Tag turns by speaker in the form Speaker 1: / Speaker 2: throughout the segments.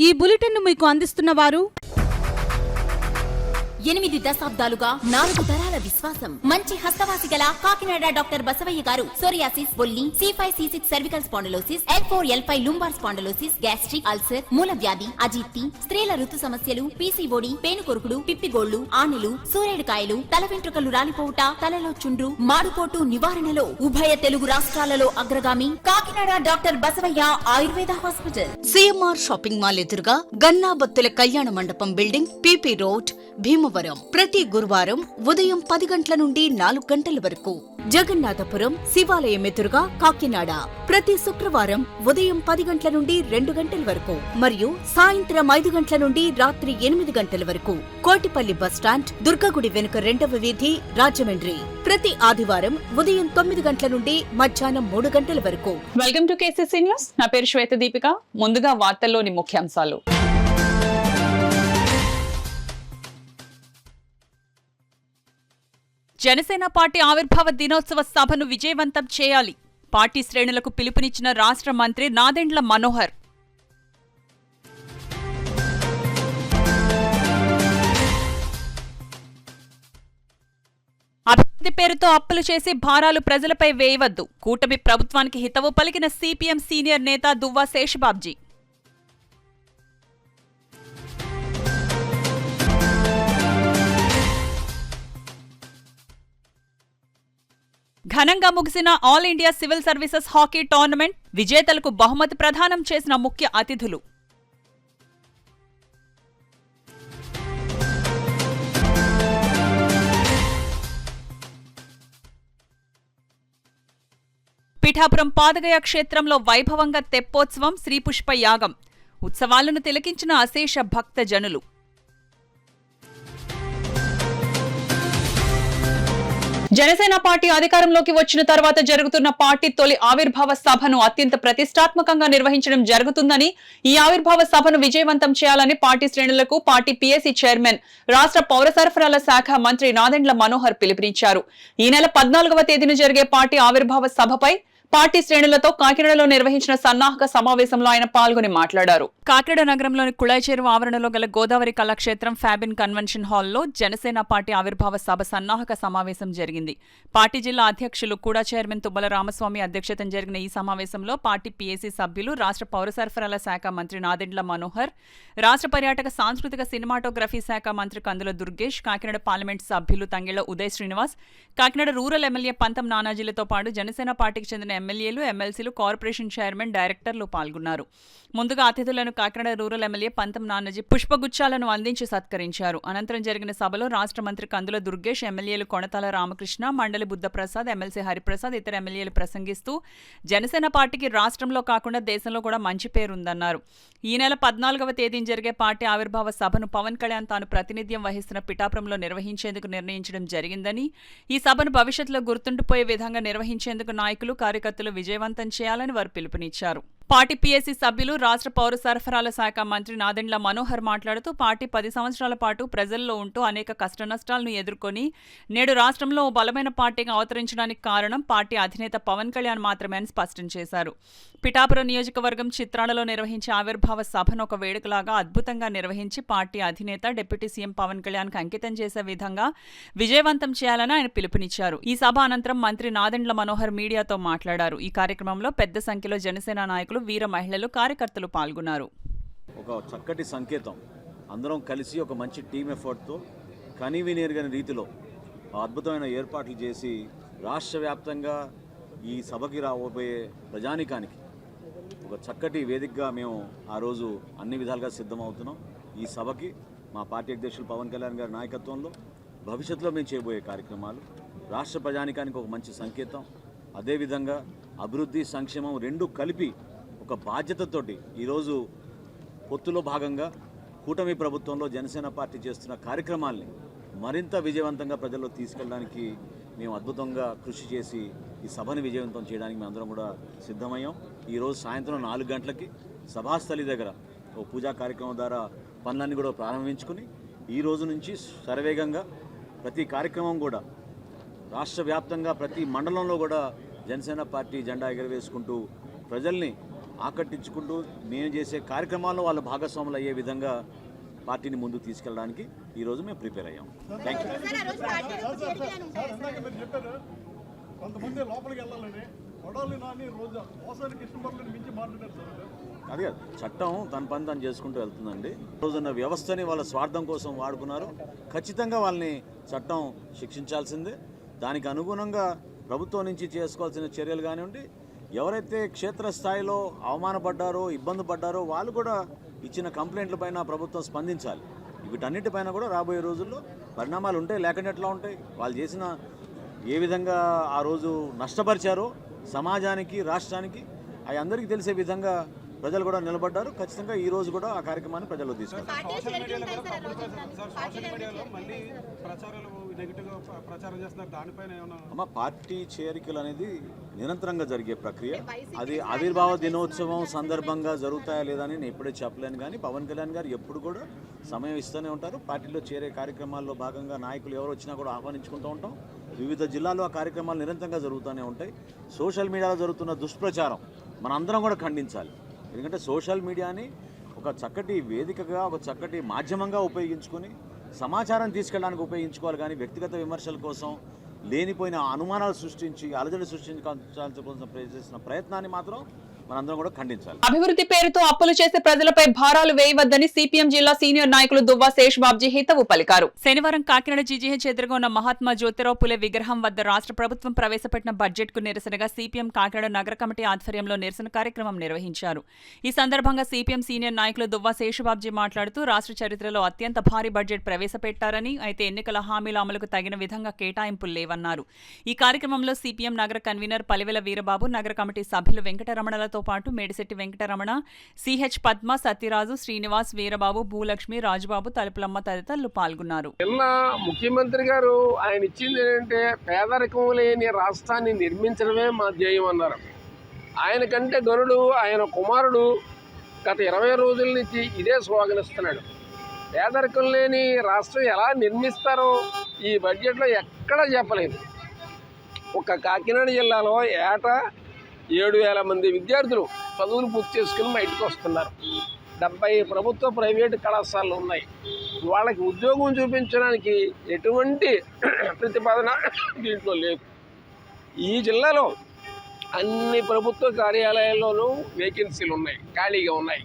Speaker 1: ఈ బులెటిన్ మీకు అందిస్తున్న వారు
Speaker 2: 8 దశాబ్దాలుగా 4 తరాల విశ్వాసం. మంచి హస్తవాసి గల కాకినాడ డాక్టర్ బసవయ్య గారు సోరియాసిస్, బొల్లి, C5, C6 cervical spondylosis, L4, L5 lumbar spondylosis, gastric ulcer, మూల వ్యాధి, అజీర్తి, స్త్రీల ఋతు సమస్యలు, PCOD, పేనుకొరుకుడు, పిప్పిగోళ్లు, ఆనెలు, సూరేడుకాయలు, తల వెంట్రుకలు రాలిపోవుట, తలలో చుండ్రు, మాడుకోటు నివారణలో ఉభయ తెలుగు రాష్ట్రాలలో అగ్రగామి Kakinada doctor Basavayya Ayurveda hospital.
Speaker 3: CMR shopping mall ఎదురుగా గన్నాబత్తుల కళ్యాణ మండపం బిల్డింగ్, PP రోడ్, భీమవరం. ప్రతి గురువారం ఉదయం 10 గంటల నుండి 4 గంటల వరకు. జగన్నాథపురం శివాలయం ఎదురుగా కాకినాడ ప్రతి శుక్రవారం ఉదయం 10 గంటల నుండి 2 గంటల వరకు మరియు సాయంత్రం 5 గంటల నుండి రాత్రి 8 గంటల వరకు. కోటిపల్లి బస్టాండ్, దుర్గగుడి వెనుక 2వ వీధి, రాజమండ్రి. ప్రతి ఆదివారం ఉదయం 9 గంటల నుండి మధ్యాహ్నం 3 గంటల వరకు.
Speaker 4: Welcome to KCC news. నా పేరు శ్వేత దీపిక. ముందుగా వార్తల్లోని ముఖ్యాంశాలు. జనసేన పార్టీ ఆవిర్భావ దినోత్సవ సభను విజయవంతం చేయాలి. పార్టీ శ్రేణులకు పిలుపునిచ్చిన రాష్ట్ర మంత్రి నాదెండ్ల మనోహర్. అభివృద్ధి పేరుతో అప్పులు చేసి భారాలు ప్రజలపై వేయవద్దు. కూటమి ప్రభుత్వానికి హితవు పలికిన CPM సీనియర్ నేత దువ్వా శేషబాబ్జీ. ఘనంగా ముగిసిన all India civil services hockey tournament. విజేతలకు బహుమతి ప్రదానం చేసిన ముఖ్య అతిథులు. పిఠాపురం పాదగయ క్షేత్రంలో వైభవంగా తెప్పోత్సవం, శ్రీపుష్ప యాగం. ఉత్సవాలను తిలకించిన అశేష భక్త జనులు. జనసేన పార్టీ అధికారంలోకి వచ్చిన తర్వాత జరుగుతున్న పార్టీ తొలి ఆవిర్భావ సభను అత్యంత ప్రతిష్టాత్మకంగా నిర్వహించడం జరుగుతుందని, ఈ ఆవిర్భావ సభను విజయవంతం చేయాలని పార్టీ శ్రేణులకు పార్టీ PSC చైర్మన్, రాష్ట్ర పౌర సరఫరాల శాఖ మంత్రి నాదెండ్ల మనోహర్ పిలుపునిచ్చారు. ఈ నెల 14వ తేదీన జరిగే పార్టీ ఆవిర్భావ సభపై పార్టీ శ్రేణులతో కాకినాడలో నిర్వహించిన సన్నాహక సమావేశంలో ఆయన పాల్గొని మాట్లాడారు. కాకినాడ నగరంలోని కుళాయి చెరువు ఆవరణలో గల గోదావరి కళాక్షేత్రం ఫ్యాబిన్ కన్వెన్షన్ హాల్లో జనసేన పార్టీ ఆవిర్భావ సభ సన్నాహక సమావేశం జరిగింది. పార్టీ జిల్లా అధ్యక్షులు కూడా చైర్మన్ తుమ్మల రామస్వామి అధ్యక్షతన జరిగిన ఈ సమావేశంలో పార్టీ PSC సభ్యులు, రాష్ట్ర పౌర సరఫరాల శాఖ మంత్రి నాదెండ్ల మనోహర్, రాష్ట్ర పర్యాటక సాంస్కృతిక సినిమాటోగ్రఫీ శాఖ మంత్రి కందుల దుర్గేష్, కాకినాడ పార్లమెంట్ సభ్యులు తంగెళ్ల ఉదయ్ శ్రీనివాస్, కాకినాడ రూరల్ ఎమ్మెల్యే పంతం నానాజీలతో పాటు జనసేన పార్టీకి చెందిన ఎమ్మెల్యేలు, MLCలు, కార్పొరేషన్ చైర్మన్, డైరెక్టర్లు పాల్గొన్నారు. ముందుగా అతిథులను కాకినాడ రూరల్ ఎమ్మెల్యే పంతం నానాజీ పుష్పగుచ్చాలను అందించి సత్కరించారు. అనంతరం జరిగిన సభలో రాష్ట్ర మంత్రి కందుల దుర్గేష్, ఎమ్మెల్యేలు కొణతాల రామకృష్ణ, మండలి బుద్ధప్రసాద్, MLC హరిప్రసాద్, ఇతర ఎమ్మెల్యేలు ప్రసంగిస్తూ జనసేన పార్టీకి రాష్ట్రంలో కాకుండా దేశంలో కూడా మంచి పేరుందన్నారు. ఈ నెల 14వ తేదీన జరిగే పార్టీ ఆవిర్భావ సభను పవన్ కళ్యాణ్ తాను ప్రాతినిధ్యం వహిస్తున్న పిఠాపురంలో నిర్వహించేందుకు నిర్ణయించడం జరిగిందని, ఈ సభను భవిష్యత్తులో గుర్తుండిపోయే విధంగా నిర్వహించేందుకు నాయకులు, కార్యకర్తలు విజయవంతం చేయాలని వారు పిలుపునిచ్చారు. పార్టీ PSC సభ్యులు, రాష్ట్ర పౌర సరఫరాల శాఖ మంత్రి నాదెండ్ల మనోహర్ మాట్లాడుతూ పార్టీ 10 సంవత్సరాల పాటు ప్రజల్లో ఉంటూ అనేక కష్టనష్టాలను ఎదుర్కొని నేడు రాష్ట్రంలో ఓ బలమైన పార్టీగా అవతరించడానికి కారణం పార్టీ అధినేత పవన్ కళ్యాణ్ మాత్రమే అని స్పష్టం చేశారు. పిఠాపురం నియోజకవర్గం చిత్రాలలో నిర్వహించే ఆవిర్భావ సభను ఒక వేడుకలాగా అద్భుతంగా నిర్వహించి పార్టీ అధినేత, డిప్యూటీ సీఎం పవన్ కళ్యాణ్కి అంకితం చేసే విధంగా విజయవంతం చేయాలని ఆయన పిలుపునిచ్చారు. ఈ సభ అనంతరం మంత్రి నాదెండ్ల మనోహర్ మీడియాతో మాట్లాడారు. ఈ కార్యక్రమంలో పెద్ద సంఖ్యలో జనసేన నాయకులు, వీర మహిళలు, కార్యకర్తలు పాల్గొన్నారు.
Speaker 5: ఒక చక్కటి సంకేతం, అందరం కలిసి ఒక మంచి టీమ్ ఎఫర్ట్తో కనీవినేరుగని రీతిలో అద్భుతమైన ఏర్పాట్లు చేసి రాష్ట్ర వ్యాప్తంగా ఈ సభకి రాబోయే ప్రజానికానికి ఒక చక్కటి వేదికగా మేము ఆ రోజు అన్ని విధాలుగా సిద్ధమవుతున్నాం. ఈ సభకి మా పార్టీ అధ్యక్షులు పవన్ కళ్యాణ్ గారి నాయకత్వంలో భవిష్యత్తులో మేము చేయబోయే కార్యక్రమాలు రాష్ట్ర ప్రజానికానికి ఒక మంచి సంకేతం. అదేవిధంగా అభివృద్ధి, సంక్షేమం రెండు కలిపి ఒక బాధ్యతతోటి ఈరోజు పొత్తులో భాగంగా కూటమి ప్రభుత్వంలో జనసేన పార్టీ చేస్తున్న కార్యక్రమాల్ని మరింత విజయవంతంగా ప్రజల్లో తీసుకెళ్ళడానికి మేము అద్భుతంగా కృషి చేసి ఈ సభని విజయవంతం చేయడానికి మేము అందరం కూడా సిద్ధమయ్యాం. ఈరోజు సాయంత్రం 4 గంటలకి సభాస్థలి దగ్గర ఓ పూజా కార్యక్రమం ద్వారా పనులన్నీ కూడా ప్రారంభించుకుని ఈ రోజు నుంచి శరవేగంగా ప్రతి కార్యక్రమం కూడా రాష్ట్ర వ్యాప్తంగా ప్రతి మండలంలో కూడా జనసేన పార్టీ జెండా ఎగరవేసుకుంటూ ప్రజల్ని ఆకట్టించుకుంటూ మేము చేసే కార్యక్రమాల్లో వాళ్ళ భాగస్వాములు అయ్యే విధంగా పార్టీని ముందుకు తీసుకెళ్ళడానికి ఈరోజు మేము ప్రిపేర్ అయ్యాం. Thank you.
Speaker 6: కొంతమంది లోపలికి వెళ్ళాలని కొడాలి నాని రోజు మోసానికి ఇష్టపడలేని మించి మాట్లాడారు సార్.
Speaker 5: అది కాదు, చట్టం తన పని తను చేసుకుంటూ వెళ్తుందండి. రోజున్న వ్యవస్థని వాళ్ళ స్వార్థం కోసం వాడుకున్నారు. ఖచ్చితంగా వాళ్ళని చట్టం శిక్షించాల్సిందే. దానికి అనుగుణంగా ప్రభుత్వం నుంచి చేసుకోవాల్సిన చర్యలు కానివ్వండి, ఎవరైతే క్షేత్రస్థాయిలో అవమానపడ్డారో ఇబ్బంది పడ్డారో వాళ్ళు కూడా ఇచ్చిన కంప్లైంట్లపైన ప్రభుత్వం స్పందించాలి. వీటన్నిటిపైన కూడా రాబోయే రోజుల్లో పరిణామాలు ఉంటాయి, లేకుండా ఎట్లా ఉంటాయి. వాళ్ళు చేసిన ఏ విధంగా ఆ రోజు నష్టపరిచారో సమాజానికి రాష్ట్రానికి అవి అందరికీ తెలిసే విధంగా ప్రజలు కూడా నిలబడ్డారు. ఖచ్చితంగా ఈ రోజు కూడా ఆ కార్యక్రమాన్ని ప్రజల్లో తీసుకెళ్తారు. అమ్మ, పార్టీ చేరికలు అనేది నిరంతరంగా జరిగే ప్రక్రియ. అది ఆవిర్భావ దినోత్సవం సందర్భంగా జరుగుతాయా లేదా అని నేను ఎప్పుడే చెప్పలేను. కానీ పవన్ కళ్యాణ్ గారు ఎప్పుడు కూడా సమయం ఇస్తూనే ఉంటారు. పార్టీలో చేరే కార్యక్రమాల్లో భాగంగా నాయకులు ఎవరు వచ్చినా కూడా ఆహ్వానించుకుంటూ ఉంటాం. వివిధ జిల్లాల్లో ఆ కార్యక్రమాలు నిరంతరంగా జరుగుతూనే ఉంటాయి. సోషల్ మీడియాలో జరుగుతున్న దుష్ప్రచారం మనందరం కూడా ఖండించాలి. ఎందుకంటే సోషల్ మీడియాని ఒక చక్కటి వేదికగా, ఒక చక్కటి మాధ్యమంగా ఉపయోగించుకొని సమాచారం తీసుకెళ్ళడానికి ఉపయోగించుకోవాలి. కానీ వ్యక్తిగత విమర్శల కోసం లేనిపోయిన అనుమానాలు సృష్టించి అలజడి సృష్టించాల్సిన కోసం చేసిన ప్రయత్నాన్ని మాత్రం మనందరం కూడా ఖండించాలి.
Speaker 4: అభివృద్ధి పేరుతో అప్పులు చేసే ప్రజలపై భారాలు వేయవద్దని సిపిఎం జిల్లా సీనియర్ నాయకులు దువ్వా శేష్ బాబ్జీ హితవు పలికారు. శనివారం కాకినాడ జీజీహెచ్ ఎదురుగా ఉన్న మహాత్మా జ్యోతిరావు పులే విగ్రహం వద్ద రాష్ట్ర ప్రభుత్వం ప్రవేశపెట్టిన బడ్జెట్ కు నిరసనగా సిపిఎం కాకినాడ నగర కమిటీ ఆధ్వర్యంలో నిరసన కార్యక్రమం నిర్వహించారు. ఈ సందర్భంగా సిపిఎం సీనియర్ నాయకులు దువ్వా శేష్ బాబ్జీ మాట్లాడుతూ రాష్ట్ర చరిత్రలో అత్యంత భారీ బడ్జెట్ ప్రవేశపెట్టారని, అయితే ఎన్నికల హామీల అమలుకు తగిన విధంగా కేటాయింపులు లేవన్నారు. ఈ కార్యక్రమంలో సిపిఎం నగర కన్వీనర్ పలివెల వీరబాబు, నగర కమిటీ సభ్యులు వెంకటరమణలతో పాటు మేడిశెట్టి వెంకటరమణ, సిహెచ్ పద్మ, సత్యరాజు, శ్రీనివాస్, వీరబాబు, భూలక్ష్మి, రాజుబాబు, తలుపులమ్మ తదితరులు పాల్గొన్నారు.
Speaker 7: నిన్న ముఖ్యమంత్రి గారు ఆయన ఇచ్చింది ఏంటంటే పేదరికం లేని రాష్ట్రాన్ని నిర్మించడమే మా ధ్యేయం అన్నారు. ఆయన కంటే గనుడు ఆయన కుమారుడు గత 20 రోజుల నుంచి ఇదే స్లోగన్ ఇస్తున్నాడు. పేదరికం లేని రాష్ట్రం ఎలా నిర్మిస్తారో ఈ బడ్జెట్లో ఎక్కడా చెప్పలేదు. ఒక కాకినాడ జిల్లాలో ఏటా 7,000 మంది విద్యార్థులు చదువులు పూర్తి చేసుకుని బయటకు వస్తున్నారు. 70 ప్రభుత్వ ప్రైవేటు కళాశాలలు ఉన్నాయి. వాళ్ళకి ఉద్యోగం చూపించడానికి ఎటువంటి ప్రతిపాదన దీంట్లో లేదు. ఈ జిల్లాలో అన్ని ప్రభుత్వ కార్యాలయాల్లోనూ వేకెన్సీలు ఉన్నాయి, ఖాళీగా ఉన్నాయి.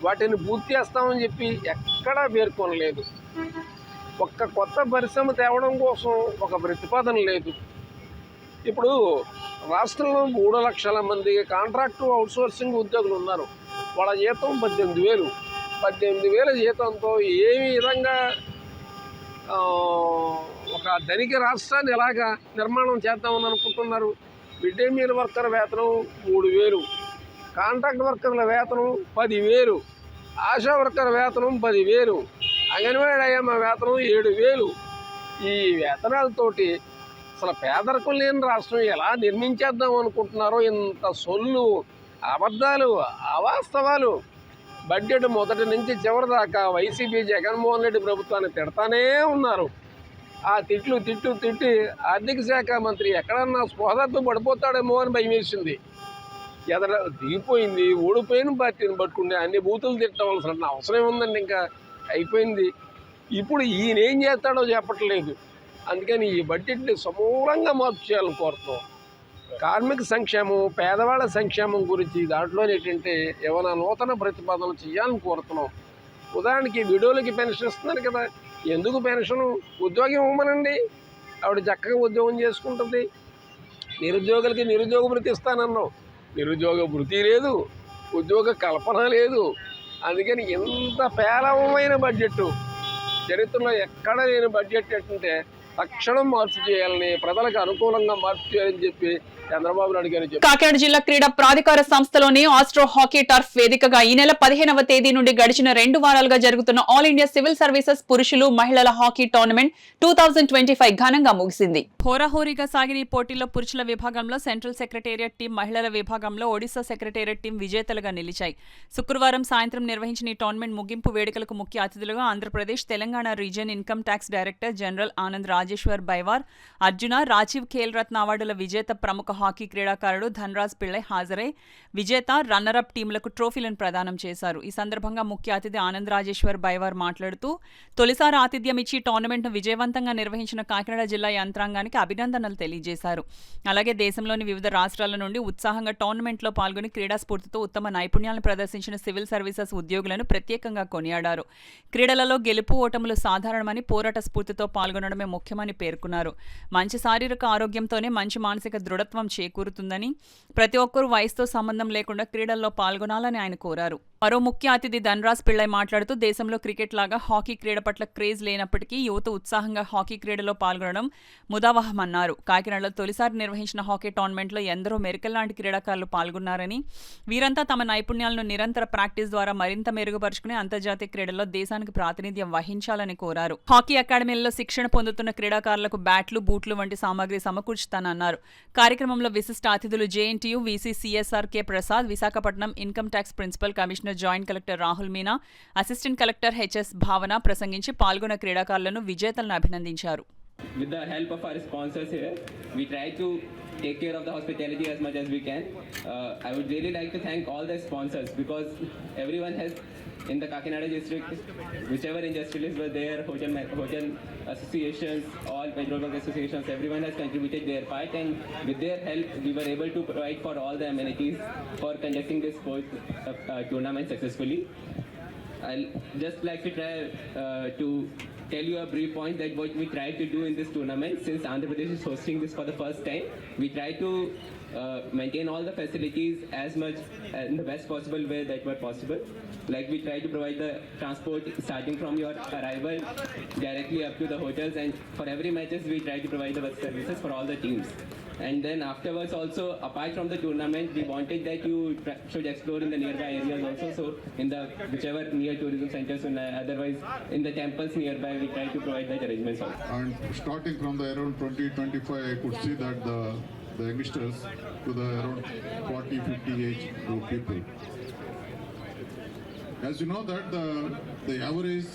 Speaker 7: వాటిని పూర్తి చేస్తామని చెప్పి ఎక్కడా పేర్కొనలేదు. ఒక్క కొత్త పరిశ్రమ తేవడం కోసం ఒక ప్రతిపాదన లేదు. ఇప్పుడు రాష్ట్రంలో 3 లక్షల మంది కాంట్రాక్టు అవుట్సోర్సింగ్ ఉద్యోగులు ఉన్నారు. వాళ్ళ జీతం 18,000. 18,000 జీతంతో ఏ విధంగా ఒక ధనిక రాష్ట్రాన్ని ఎలాగా నిర్మాణం చేద్దామని అనుకుంటున్నారు? మిడ్ డే మీల్ వర్కర్ వేతనం 3,000, కాంట్రాక్ట్ వర్కర్ల వేతనం 10,000, ఆశా వర్కర్ వేతనం 10,000, అంగన్వాడీ అయ్యమ్మ వేతనం 7,000. ఈ వేతనాలతోటి అసలు పేదరికం లేని రాష్ట్రం ఎలా నిర్మించేద్దాం అనుకుంటున్నారో? ఇంత సొల్లు, అబద్ధాలు, అవాస్తవాలు. బడ్జెట్ మొదటి నుంచి చివరి దాకా వైసీపీ జగన్మోహన్ రెడ్డి ప్రభుత్వాన్ని తిడతానే ఉన్నారు. ఆ తిట్టి ఆర్థిక శాఖ మంత్రి ఎక్కడన్నా స్పోహతో పడిపోతాడేమో అని భయం వేసింది. దిగిపోయింది. ఓడిపోయిన పార్టీని పట్టుకుంటే అన్ని బూతులు తిట్టవలసిన అవసరం ఏముందండి? ఇంకా అయిపోయింది. ఇప్పుడు ఈయన ఏం చేస్తాడో చెప్పట్లేదు. అందుకని ఈ బడ్జెట్ని సమూలంగా మార్పు చేయాలని కోరుతున్నాం. కార్మిక సంక్షేమం, పేదవాళ్ళ సంక్షేమం గురించి దాంట్లో ఏంటంటే ఏమైనా నూతన ప్రతిపాదనలు చేయాలని కోరుతున్నాం. ఉదాహరణకి విడోలకి పెన్షన్ ఇస్తున్నారు కదా, ఎందుకు పెన్షను? ఉద్యోగం ఇవ్వమనండి, ఆవిడ చక్కగా ఉద్యోగం చేసుకుంటుంది. నిరుద్యోగులకి నిరుద్యోగ భృతి ఇస్తానన్నాం, నిరుద్యోగ భృతి లేదు, ఉద్యోగ కల్పన లేదు. అందుకని ఎంత పేలవమైన బడ్జెట్, చరిత్రలో ఎక్కడ లేని బడ్జెట్ ఏంటంటే తక్షణం మార్పు చేయాలని, ప్రజలకు అనుకూలంగా మార్పు చేయాలని చెప్పి చంద్రబాబు నాయుడు గారు చెప్పారు.
Speaker 4: కాకినాడ జిల్లా క్రీడా ప్రాధికార సంస్థలోని ఆస్ట్రో హాకీ టర్ఫ్ వేదికగా ఈ నెల 15వ తేదీ నుండి గడిచిన 2 వారాలుగా జరుగుతున్న ఆల్ ఇండియా సివిల్ సర్వీసెస్ పురుషులు, మహిళల హాకీ టోర్నమెంట్ 2025 ఘనంగా ముగిసింది. హోరాహోరీగా సాగిన ఈ పోటీల్లో పురుషుల విభాగంలో సెంట్రల్ సెక్రటేరియట్ టీం, మహిళల విభాగంలో ఒడిశా సెక్రటేరియట్ టీం విజేతలుగా నిలిచాయి. శుక్రవారం సాయంత్రం నిర్వహించిన ఈ టోర్నమెంట్ ముగింపు వేడుకలకు ముఖ్య అతిథులుగా Andhra Pradesh, Telangana region income tax director general Anand Rajeshwar Baiwar, Arjuna, Rajiv Khel Ratna అవార్డుల విజేత ప్రముఖ హాకీ క్రీడాకారుడు ధనరాజ్ పిళ్ళై హాజరై విజేత, రన్నరప్ టీంలకు ట్రోఫీలను ప్రదానం చేశారు. ఈ సందర్భంగా ముఖ్య అతిథి ఆనంద్ రాజేశ్వర్ బైవార్ మాట్లాడుతూ తొలిసారి ఆతిథ్యం ఇచ్చి టోర్నమెంట్ను విజయవంతంగా నిర్వహించిన కాకినాడ జిల్లా యంత్రాంగానికి అభినందనలు తెలియజేశారు. అలాగే దేశంలోని వివిధ రాష్ట్రాల నుండి ఉత్సాహంగా టోర్నమెంట్లో పాల్గొని క్రీడా స్ఫూర్తితో ఉత్తమ నైపుణ్యాలను ప్రదర్శించిన సివిల్ సర్వీసెస్ ఉద్యోగులను ప్రత్యేకంగా కొనియాడారు. క్రీడలలో గెలుపు ఓటములు సాధారణమని, పోరాట స్ఫూర్తితో పాల్గొనడమే ముఖ్యమని పేర్కొన్నారు. మంచి శారీరక ఆరోగ్యంతోనే మంచి మానసిక దృఢత్వం చేకూరుతుందని, ప్రతి ఒక్కరూ వయసుతో సంబంధం లేకుండా క్రీడల్లో పాల్గొనాలని ఆయన కోరారు. మరో ముఖ్య అతిథి ధనరాజ్ పిళ్ళై మాట్లాడుతూ దేశంలో క్రికెట్ లాగా హాకీ క్రీడ పట్ల క్రేజ్ లేనప్పటికీ యువత ఉత్సాహంగా హాకీ క్రీడలో పాల్గొనడం ముదావహమన్నారు. కాకినాడలో తొలిసారి నిర్వహించిన హాకీ టోర్నమెంట్లో ఎందరో మెరికల్ లాంటి క్రీడాకారులు పాల్గొన్నారని, వీరంతా తమ నైపుణ్యాలను నిరంతర ప్రాక్టీస్ ద్వారా మరింత మెరుగుపరుచుకుని అంతర్జాతీయ క్రీడల్లో దేశానికి ప్రాతినిధ్యం వహించాలని కోరారు. హాకీ అకాడమీలలో శిక్షణ పొందుతున్న క్రీడాకారులకు బ్యాట్లు, బూట్లు వంటి సామాగ్రి సమకూర్చుతానన్నారు. కార్యక్రమంలో విశిష్ట అతిథులు JNTU VC CSR K Prasad, Visakhapatnam income tax principal commissioner joint collector Rahul Meena, assistant collector HS Bhavana ప్రసంగించి పాల్గొన్న క్రీడాకారులను విజేతలను అభినందించారు.
Speaker 8: With the help of our sponsors here, we try to take care of the hospitality as much as we can. I would really like to thank all the sponsors because everyone has in the Kakinada district, whichever industrialists were there, hotel associations, all petrol bunk associations, everyone has contributed their part, and with their help, we were able to provide for all the amenities for conducting this sport tournament successfully. I'll just like to try to tell you a brief point that what we try to do in this tournament, since Andhra Pradesh is hosting this for the first time, we try to maintain all the facilities as much in the best possible way that were possible. Like we try to provide the transport starting from your arrival directly up to the hotels, and for every matches we try to provide the bus services for all the teams. And then afterwards also, apart from the tournament, we wanted that you should explore in the nearby areas also. So in the whichever near tourism centers and otherwise in the temples nearby, we try to provide that arrangements also.
Speaker 6: And starting from the around 2025, I could see that the youngsters to the around 40-50 age group people. As you know that the average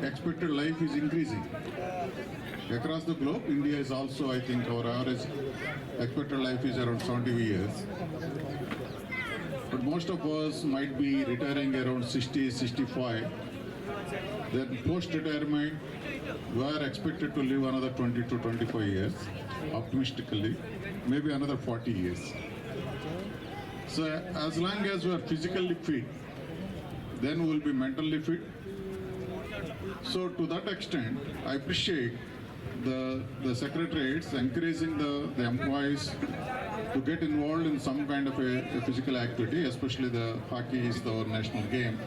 Speaker 6: expected life is increasing. Across the globe, India is also, I think, our average expected life is around 70 years. But most of us might be retiring around 60, 65. Then post-retirement, we are expected to live another 20 to 25 years, optimistically, maybe another 40 years. So as long as we are physically fit, then we will be mentally fit. So to that extent, I appreciate the secretariats encouraging the employees to get involved in some kind of a physical activity, especially the hockey is our national game.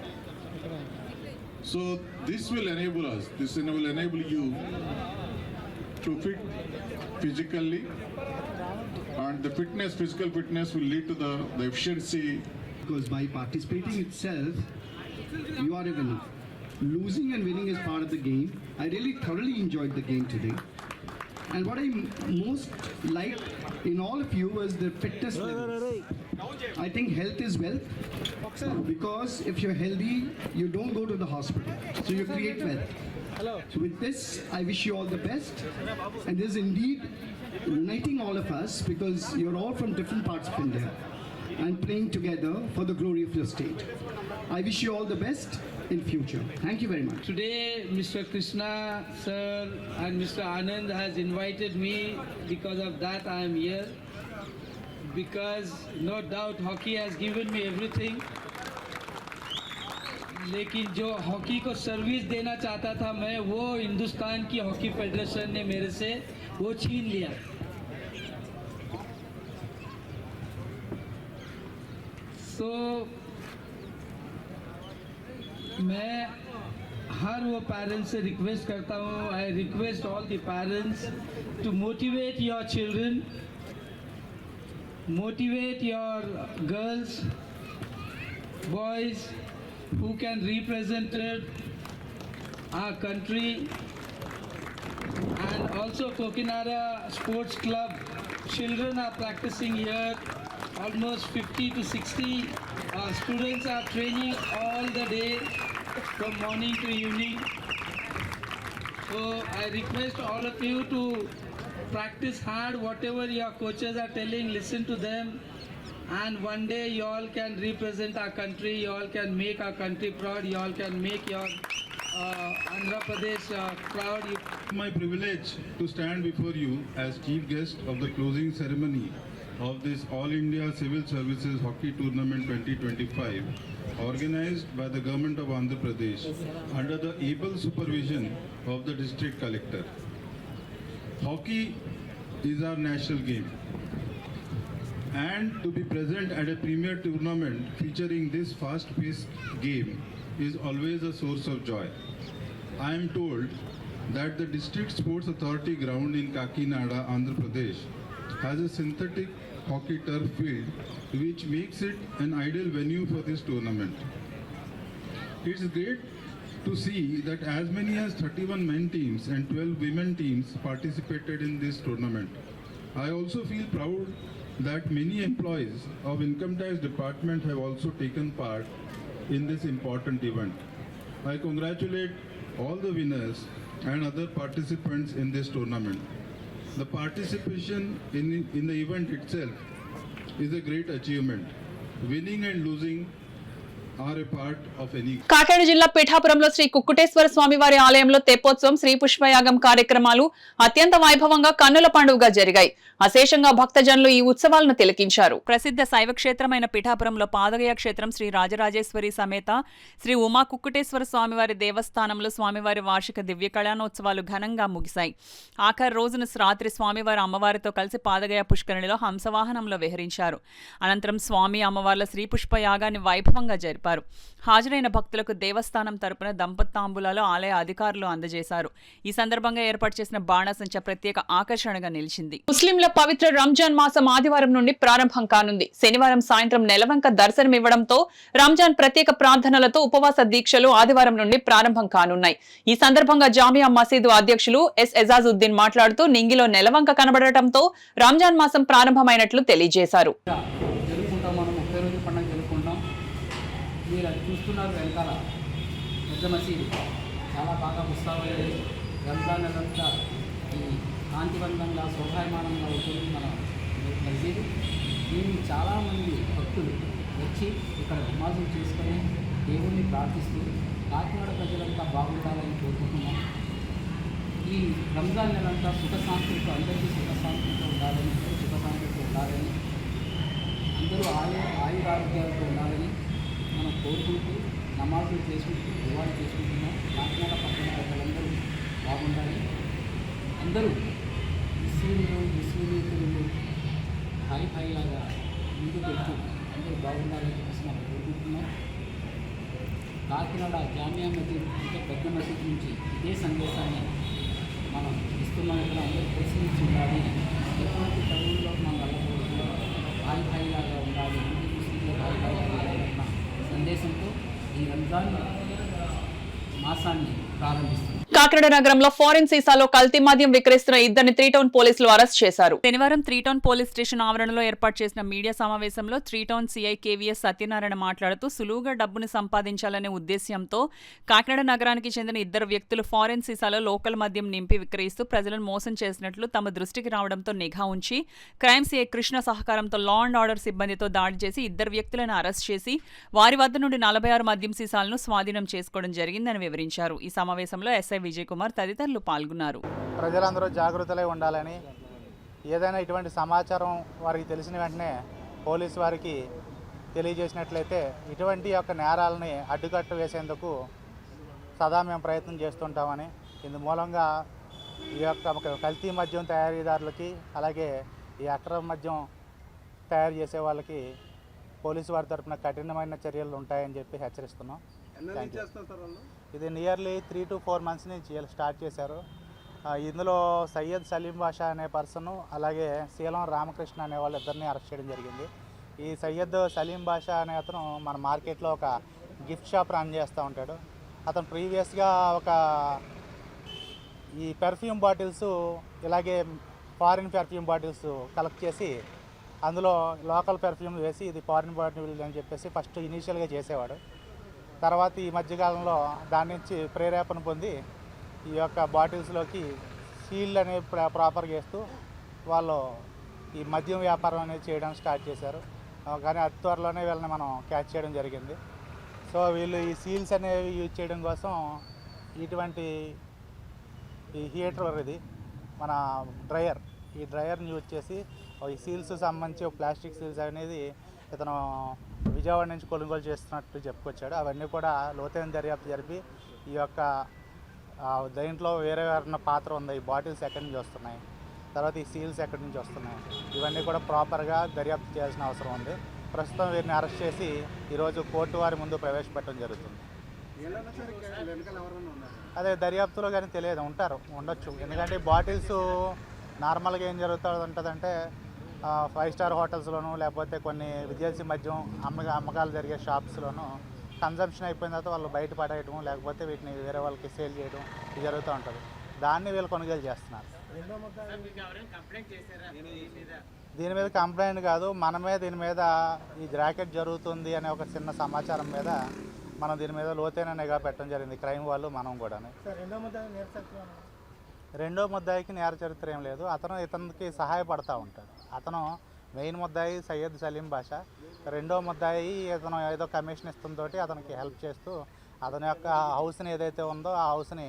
Speaker 6: So this will enable us, this will enable you to fit physically, and the fitness, physical fitness will lead to the efficiency.
Speaker 9: Because by participating itself, you are a winner. Losing and winning is part of the game. I really thoroughly enjoyed the game today. And what I most liked in all of you was the fitness levels. I think health is wealth. Because if you're healthy, you don't go to the hospital. So you create wealth. So with this, I wish you all the best. And this is indeed uniting all of us because you're all from different parts of India and playing together for the glory of your state. I wish you all the best in future. Thank you very much.
Speaker 10: Today, Mr. Krishna sir and Mr. Anand has invited me. Because of that, I am here. Because no doubt hockey has given me everything. लेकिन जो hockey को service देना चाहता था मैं, वो हिंदुस्तान की hockey federation ने मेरे से वो छीन लिया. So मैं हर वो पेरेंट्स से रिक्वेस्ट करता हूँ, I request all the parents to motivate your children, motivate your girls, boys who can represent our country, and also Kakinada Sports Club. Children are practicing here, almost 50 to 60. Students are training all the day from morning to evening. So I request all of you to practice hard, whatever your coaches are telling, listen to them. And one day you all can represent our country, you all can make our country proud, you all can make your Andhra Pradesh proud.
Speaker 6: My privilege to stand before you as chief guest of the closing ceremony of this All India Civil Services Hockey Tournament 2025, organized by the Government of Andhra Pradesh under the able supervision of the District Collector. Hockey is our national game, and to be present at a premier tournament featuring this fast-paced game is always a source of joy. I am told that the District Sports Authority ground in Kakinada, Andhra Pradesh has a synthetic hockey turf field which makes it an ideal venue for this tournament. It's great to see that as many as 31 men teams and 12 women teams participated in this tournament. I also feel proud that many employees of Income Tax Department have also taken part in this important event. I congratulate all the winners and other participants in this tournament. The participation in the event itself is a great achievement. Winning and losing are a part of any.
Speaker 4: Kakinada జిల్లా పిఠాపురంలో శ్రీ కుక్కుటేశ్వర స్వామివారి ఆలయంలో తెప్పోత్సవం శ్రీ పుష్పయాగం కార్యక్రమాలు అత్యంత వైభవంగా కన్నుల పండుగగా జరిగాయి. అశేషంగా భక్తజనులు ఈ ఉత్సవాలను తిలకించారు. ప్రసిద్ధ శైవ క్షేత్రమైన పిఠాపురంలో పాదగయ క్షేత్రం శ్రీ రాజరాజేశ్వరి సమేత శ్రీ ఉమా కుక్కుటేశ్వర స్వామివారి దేవస్థానంలో స్వామివారి వార్షిక దివ్య కళ్యాణోత్సవాలు ఘనంగా ముగిశాయి. ఆఖరి రోజున రాత్రి స్వామివారి అమ్మవారితో కలిసి పాదగయ పుష్కరిణిలో హంసవాహనంలో విహరించారు. అనంతరం స్వామి అమ్మవార్ల శ్రీ పుష్పయాగాన్ని వైభవంగా జరిపారు. హాజరైన భక్తులకు దేవస్థానం తరపున దంపతాంబులాలు ఆలయ అధికారులు అందజేశారు. ఈ సందర్భంగా ఏర్పాటు చేసిన బాణసంచ ప్రత్యేక ఆకర్షణగా నిలిచింది. ముస్లింల పవిత్ర రంజాన్ మాసం ఆదివారం నుండి ప్రారంభం కానుంది. శనివారం సాయంత్రం నెలవంక దర్శనమివ్వడంతో రంజాన్ ప్రత్యేక ప్రార్థనలతో ఉపవాస దీక్షలు ఆదివారం నుండి ప్రారంభం కానున్నాయి. ఈ సందర్భంగా జామియా మసీదు అధ్యక్షులు ఎస్ ఎజాజుద్దీన్ మాట్లాడుతూ నింగిలో నెలవంక కనబడటంతో రంజాన్ మాసం ప్రారంభమైనట్లు తెలియజేశారు.
Speaker 11: మీరు అది చూస్తున్నారు వెనకాల పెద్ద మసీదు చాలా బాగా ఉత్సాహమైనది. రంజాన్ అంతా ఈ కాంతివంతంగా శోభాయమానంగా ఉంటుంది మన మసీదు. దీన్ని చాలామంది భక్తులు వచ్చి ఇక్కడ నమాజులు చేసుకొని దేవుణ్ణి ప్రార్థిస్తూ కాకినాడ ప్రజలంతా బాగుండాలని కోరుకుంటున్నాం. ఈ రంజాన్ నెలంతా సుఖశాంతులతో అందరికీ సుఖశాంతులతో ఉండాలని సుఖశాంతులతో ఉండాలని అందరూ ఆయురారోగ్యాలతో ఉండాలని మనం కోరుకుంటూ నమాజులు చేసుకుంటూ దువాలు చేసుకుంటున్నాం. కాకినాడ పట్టణ ప్రజలందరూ బాగుండాలి. అందరూ ముస్లింలు భాయిలాగా ముందుకు వెళ్తూ అందరూ బాగుండాలని చెప్పేసి మనం కోరుకుంటున్నాం. కాకినాడ జామియా మసీద్ అంటే పెద్ద మసీద్ నుంచి ఇదే సందేశాన్ని మనం ఇస్తున్నాం. ఇక్కడ అందరూ ప్రశ్నించి ఉండాలి, ఎటువంటి చదువుల్లో మనం వెళ్ళకూడదు, భాయిలాగా ఉండాలి, ముస్లింల భాయిలాగా ఉండాలన్న సందేశంతో ఈ రంజాన్ మాసాన్ని ప్రారంభిస్తుంది.
Speaker 4: కాకినాడ నగరంలో ఫారెన్ సీసాలో కల్తీ మద్యం విక్రయిస్తున్న ఇద్దరిని 3 టౌన్ పోలీసులు అరెస్ట్ చేశారు. శనివారం 3 టౌన్ పోలీస్ స్టేషన్ ఆవరణలో ఏర్పాటు చేసిన మీడియా సమావేశంలో 3 టౌన్ సీఐ కేవీఎస్ సత్యనారాయణ మాట్లాడుతూ సులువుగా డబ్బును సంపాదించాలనే ఉద్దేశ్యంతో కాకినాడ నగరానికి చెందిన ఇద్దరు వ్యక్తులు ఫారెన్ సీసాలో లోకల్ మద్యం నింపి విక్రయిస్తూ ప్రజలను మోసం చేసినట్లు తమ దృష్టికి రావడంతో నిఘా ఉంచి క్రైమ్ సీఐ కృష్ణ సహకారంతో లా అండ్ ఆర్డర్ సిబ్బందితో దాడి చేసి ఇద్దరు వ్యక్తులను అరెస్ట్ చేసి వారి వద్ద నుండి 46 మద్యం సీసాలను స్వాధీనం చేసుకోవడం జరిగిందని వివరించారు. ఈ సమావేశంలో ఎస్ఐ విజయ్ కుమార్ తదితరులు పాల్గొన్నారు.
Speaker 12: ప్రజలందరూ జాగృతులై ఉండాలని, ఏదైనా ఇటువంటి సమాచారం వారికి తెలిసిన వెంటనే పోలీసు వారికి తెలియజేసినట్లయితే ఇటువంటి యొక్క నేరాలని అడ్డుకట్ట వేసేందుకు సదా మేము ప్రయత్నం చేస్తుంటామని, ఇందు మూలంగా ఈ యొక్క కల్తీ మద్యం తయారీదారులకి అలాగే ఈ అక్రమ మద్యం తయారు చేసే వాళ్ళకి పోలీసు వారి తరఫున కఠినమైన చర్యలు ఉంటాయని చెప్పి హెచ్చరిస్తున్నాం. ఇది నియర్లీ 3 to 4 months నుంచి స్టార్ట్ చేశారు. ఇందులో సయ్యద్ సలీం బాషా అనే పర్సను అలాగే శీలం రామకృష్ణ అనే వాళ్ళు ఇద్దరిని అరెస్ట్ చేయడం జరిగింది. ఈ సయ్యద్ సలీం బాషా అనే అతను మన మార్కెట్లో ఒక గిఫ్ట్ షాప్ రన్ చేస్తూ ఉంటాడు. అతను ప్రీవియస్గా ఒక ఈ పెర్ఫ్యూమ్ బాటిల్స్ ఇలాగే ఫారిన్ పెర్ఫ్యూమ్ బాటిల్స్ కలెక్ట్ చేసి అందులో లోకల్ పెర్ఫ్యూమ్ వేసి ఇది ఫారిన్ బాటిల్ అని చెప్పేసి ఫస్ట్ ఇనీషియల్గా చేసేవాడు. తర్వాత ఈ మధ్యకాలంలో దాని నుంచి ప్రేరేపణ పొంది ఈ యొక్క బాటిల్స్లోకి షీల్డ్ అనేది ప్రాపర్గా వేస్తూ వాళ్ళు ఈ మద్యం వ్యాపారం అనేది చేయడం స్టార్ట్ చేశారు. కానీ అతి త్వరలోనే వీళ్ళని మనం క్యాచ్ చేయడం జరిగింది. సో వీళ్ళు ఈ సీల్స్ అనేవి యూజ్ చేయడం కోసం ఇటువంటి ఈ హీటర్, ఇది మన డ్రయర్, ఈ డ్రయర్ని యూజ్ చేసి ఈ సీల్స్ సంబంధించి ప్లాస్టిక్ సీల్స్ అనేది ఇతను విజయవాడ నుంచి కొనుగోలు చేస్తున్నట్టు చెప్పుకొచ్చాడు. అవన్నీ కూడా లోతైన దర్యాప్తు జరిపి ఈ యొక్క దీంట్లో వేరే ఎవరైనా పాత్ర ఉంది, ఈ బాటిల్స్ ఎక్కడి నుంచి వస్తున్నాయి, తర్వాత ఈ సీల్స్ ఎక్కడి నుంచి వస్తున్నాయి, ఇవన్నీ కూడా ప్రాపర్గా దర్యాప్తు చేయాల్సిన అవసరం ఉంది. ప్రస్తుతం వీరిని అరెస్ట్ చేసి ఈరోజు కోర్టు వారి ముందు ప్రవేశపెట్టడం జరుగుతుంది. అదే దర్యాప్తులో కానీ తెలియదు, ఉండొచ్చు. ఎందుకంటే బాటిల్స్ నార్మల్గా ఏం ఉంటుందంటే 5 స్టార్ హోటల్స్లోనూ లేకపోతే కొన్ని విదేశీ మద్యం అమ్మకాలు జరిగే షాప్స్లోనూ కన్జంప్షన్ అయిపోయిన తర్వాత వాళ్ళు బయట పడేయడం లేకపోతే వీటిని వేరే వాళ్ళకి సేల్ చేయడం ఇది జరుగుతూ ఉంటుంది. దాన్ని వీళ్ళు కొనుగోలు చేస్తున్నారు. దీని మీద కంప్లైంట్ కాదు, మనమే దీని మీద ఈ ర్యాకెట్ జరుగుతుంది అనే ఒక చిన్న సమాచారం మీద మనం దీని మీద లోతైన నిఘా పెట్టడం జరిగింది, క్రైమ్ వాళ్ళు మనం కూడా. రెండో ముద్దాయికి నేర చరిత్ర ఏం లేదు, ఇతనికి సహాయపడతా ఉంటాడు. అతను మెయిన్ ముద్దాయి సయ్యద్ సలీం బాషా, రెండో ముద్దాయి ఇతను ఏదో కమిషన్ ఇస్తుందో అతనికి హెల్ప్ చేస్తూ అతని యొక్క హౌస్ని ఏదైతే ఉందో ఆ హౌస్ని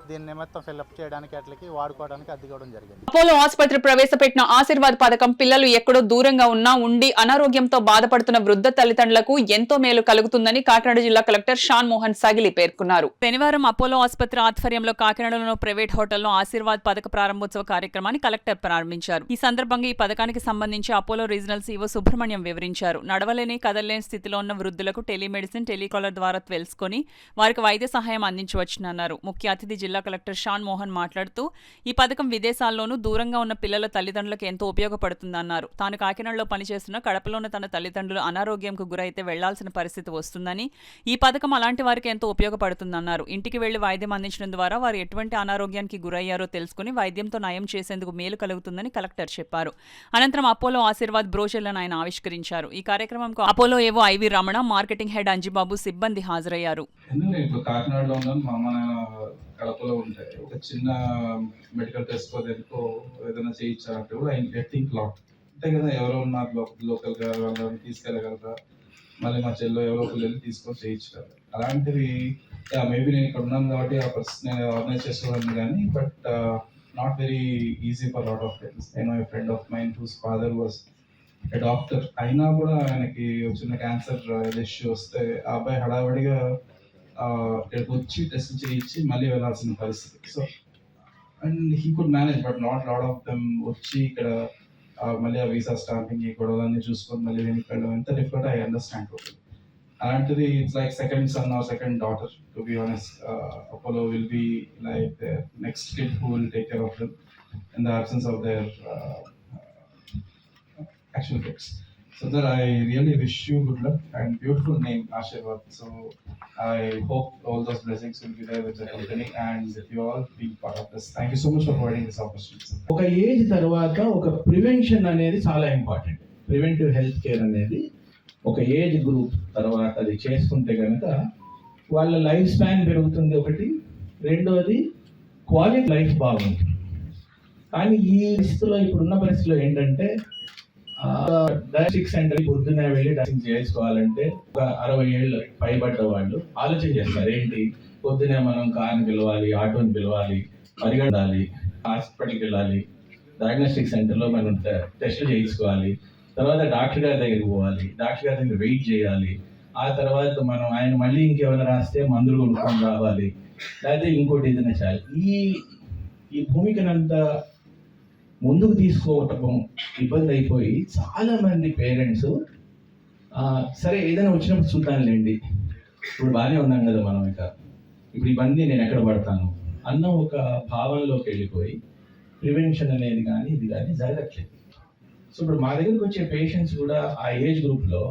Speaker 12: దీని నిమిత్తం ఫిల్అప్ చేయడానికి అట్లకి వాడుకోవడానికి అద్దెకోవడం జరిగింది.
Speaker 4: అపోలో ఆసుపత్రి ప్రవేశపెట్టిన ఆశీర్వాద్ పథకం పిల్లలు ఎక్కడో దూరంగా ఉండి అనారోగ్యంతో బాధపడుతున్న వృద్ధ తల్లిదండ్రులకు ఎంతో మేలు కలుగుతుందని కాకినాడ జిల్లా కలెక్టర్ షాన్ మోహన్ సగిలి పేర్కొన్నారు. శనివారం అపోలో ఆసుపత్రి ఆధ్వర్యంలో కాకినాడలో ప్రైవేట్ హోటల్లో ఆశీర్వాద్ పథక ప్రారంభోత్సవ కార్యక్రమాన్ని కలెక్టర్ ప్రారంభించారు. ఈ సందర్భంగా ఈ పథకానికి సంబంధించి అపోలో రీజనల్ సీఓ సుబ్రహ్మణ్యం వివరించారు. నడవలేని కదలలేని స్థితిలో ఉన్న వృద్ధులకు టెలిమెడిసిన్, టెలికాలర్ ద్వారా తెలుసుకొని వారికి వైద్య సహాయం అందించవచ్చునన్నారు. ముఖ్య అతిథి జిల్లా కలెక్టర్ షాన్ మోహన్ మాట్లాడుతూ ఈ పథకం విదేశాల్లోనూ దూరంగా ఉన్న పిల్లల తల్లిదండ్రులకు ఎంతో ఉపయోగపడుతుందన్నారు. తాను కాకినాడలో పనిచేస్తున్న కడపలోని తన తల్లిదండ్రులు అనారోగ్యంకు గురైతే వెళ్లాల్సిన పరిస్థితి వస్తుందని, ఈ పథకం అలాంటి వారికి ఎంతో ఉపయోగపడుతుందన్నారు. ఇంటికి వెళ్లి వైద్యం అందించడం ద్వారా వారు ఎటువంటి అనారోగ్యానికి గురయ్యారో తెలుసుకుని వైద్యంతో నయం చేసేందుకు మేలు కలుగుతుందని కలెక్టర్ చెప్పారు. అనంతరం అపోలో ఆశీర్వాద్ బ్రోషర్లను ఆయన ఆవిష్కరించారు. ఈ కార్యక్రమంకు అపోలో ఏవో IV Ramana, marketing head Anjibabu సిబ్బంది హాజరయ్యారు.
Speaker 13: కడపలో ఉంటాయి, ఒక చిన్న మెడికల్ టెస్ట్ దేనికో ఏదైనా చేయించాలంటే కూడా ఐ థింక్ లాట్ అంతే కదా, ఎవరో ఉన్నారు లోకల్గా వాళ్ళని తీసుకెళ్ళగలరా, మళ్ళీ మా చెల్లో ఎవరో ఒకరు వెళ్ళి తీసుకొని చేయించగలరు. అలాంటివి మేబీ నేను ఇక్కడ ఉన్నాను కాబట్టి ఆ పర్సన్ నేను ఆర్గనైజ్ చేసుకోవడానికి కానీ, but not very easy for lot of things. నేను my friend of mine whose father was a doctor, అయినా కూడా ఆయనకి చిన్న క్యాన్సర్ ఇష్యూ వస్తే ఆ అబ్బాయి హడావడిగా ఇక్కడికి వచ్చి టెస్ట్ చేయించి మళ్ళీ వెళ్ళాల్సిన పరిస్థితి. So and he could manage, but not lot of them వచ్చి ఇక్కడ మళ్ళీ ఆ వీసా స్టాంపింగ్ ఈ గొడవలన్నీ చూసుకొని మళ్ళీ వెనక్కి వెళ్ళడం ఎంత డిఫికల్ట్, ఐ అండర్స్టాండ్ టోటల్. అలాంటిది it's like second son or second daughter, to be honest. Apollo will be like their next kid who will take care of them in the absence of their actual kids. So that I really wish you good luck and beautiful name Ashirwad. So I hope all those blessings will be there with the company and you all be part of this. Thank you so much for providing this opportunity.
Speaker 14: ఒక age తర్వాత ఒక prevention అనేది చాలా important. Preventive health care అనేది ఒక age group తర్వాత అది చేసుకుంటే కనుక వాళ్ళ లైఫ్ స్పాన్ పెరుగుతుంది ఒకటి, రెండోది క్వాలిటీ లైఫ్ బాగుంటుంది. కానీ ఈ పరిస్థితిలో ఇప్పుడున్న పరిస్థితిలో ఏంటంటే డయాగ్నోస్టిక్ సెంటర్ పొద్దున్నే వెళ్ళి డయాగ్నోస్టిక్ చేసుకోవాలంటే ఒక 60 ఏళ్ళు పైబడ్డ వాళ్ళు ఆలోచన చేస్తారు, ఏంటి పొద్దునే మనం కార్ని పిలవాలి, ఆటోని పిలవాలి, పరిగెడాలి, హాస్పిటల్కి వెళ్ళాలి, డయాగ్నోస్టిక్ సెంటర్లో మనం టెస్టులు చేయించుకోవాలి, తర్వాత డాక్టర్ గారి దగ్గరికి పోవాలి, డాక్టర్ గారి దగ్గర వెయిట్ చేయాలి, ఆ తర్వాత మనం ఆయన మళ్ళీ ఇంకేమైనా రాస్తే మందులు కొనుక్కొని రావాలి, లేకపోతే ఇంకోటి ఏదైనా చేయాలి. ఈ భూమికనంతా ముందుకు తీసుకోవటం ఇబ్బంది అయిపోయి చాలా మంది పేరెంట్స్ సరే ఏదైనా వచ్చినప్పుడు చూద్దాంలేండి, ఇప్పుడు బాగానే ఉన్నాం కదా మనం, ఇప్పుడు ఇవన్నీ నేను ఎక్కడ పడతాను అన్న ఒక భావనలోకి వెళ్ళిపోయి ప్రివెన్షన్ అనేది కానీ ఇది కానీ జరగట్లేదు. సో ఇప్పుడు మా దగ్గరికి వచ్చే పేషెంట్స్ కూడా ఆ ఏజ్ గ్రూప్లో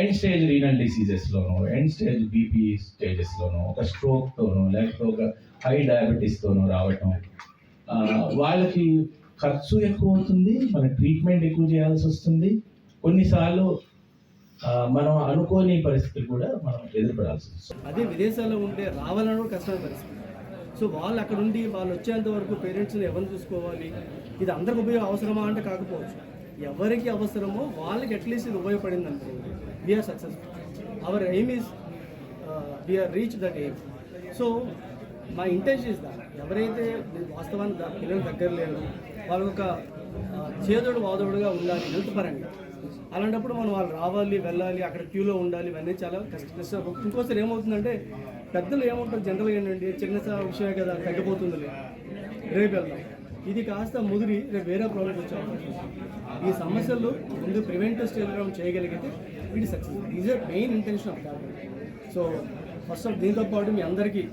Speaker 14: ఎండ్ స్టేజ్ రీనల్ డిసీజెస్లోనో, ఎండ్ స్టేజ్ బీపీ స్టేజెస్లోనో, ఒక స్ట్రోక్తోనో లేకపోతే ఒక హై డయాబెటీస్తోనో రావటం, వాళ్ళకి ఖర్చు ఎక్కువ అవుతుంది, మన ట్రీట్మెంట్ ఎక్కువ చేయాల్సి వస్తుంది, కొన్నిసార్లు మనం అనుకోని పరిస్థితులు కూడా మనం ఎదుర్పడాల్సి వస్తుంది.
Speaker 10: అదే విదేశాల్లో ఉంటే రావాలని కూడా కష్టమైన పరిస్థితి. సో వాళ్ళు అక్కడ ఉండి వాళ్ళు వచ్చేంత వరకు పేరెంట్స్ని ఎవరిని చూసుకోవాలి, ఇది అందరికి అవసరమా అంటే కాకపోవచ్చు. ఎవరికి అవసరమో వాళ్ళకి అట్లీస్ట్ ఇది ఉపయోగపడింది అనుకోండి, we are successful. Our aim is we are reach that aim. So మా ఇంటెన్షన్ ఇస్ దాట్ ఎవరైతే వాస్తవానికి పిల్లలు దగ్గర లేరు, వాళ్ళకు ఒక చేదోడు వాదోడుగా ఉండాలి హెల్త్ పరంగా. అలాంటప్పుడు మనం వాళ్ళు రావాలి, వెళ్ళాలి, అక్కడ క్యూలో ఉండాలి, ఇవన్నీ చాలా కష్టం. ఇంకోసారి ఏమవుతుందంటే పెద్దలు ఏమంటారు జనరల్గా ఏంటంటే చిన్న విషయమే కదా తగ్గిపోతుందిలే, రేపు వెళ్దాం. ఇది కాస్త ముదిరి రేపు వేరే ప్రాబ్లమ్స్ వచ్చే అవకాశం ఉంది. ఈ సమస్యలు ముందు ప్రివెంటివ్ స్టేజ్లో చేయగలిగితే ఇది success. Is a main intention of government. So first of దీంతో పాటు మీ అందరికీ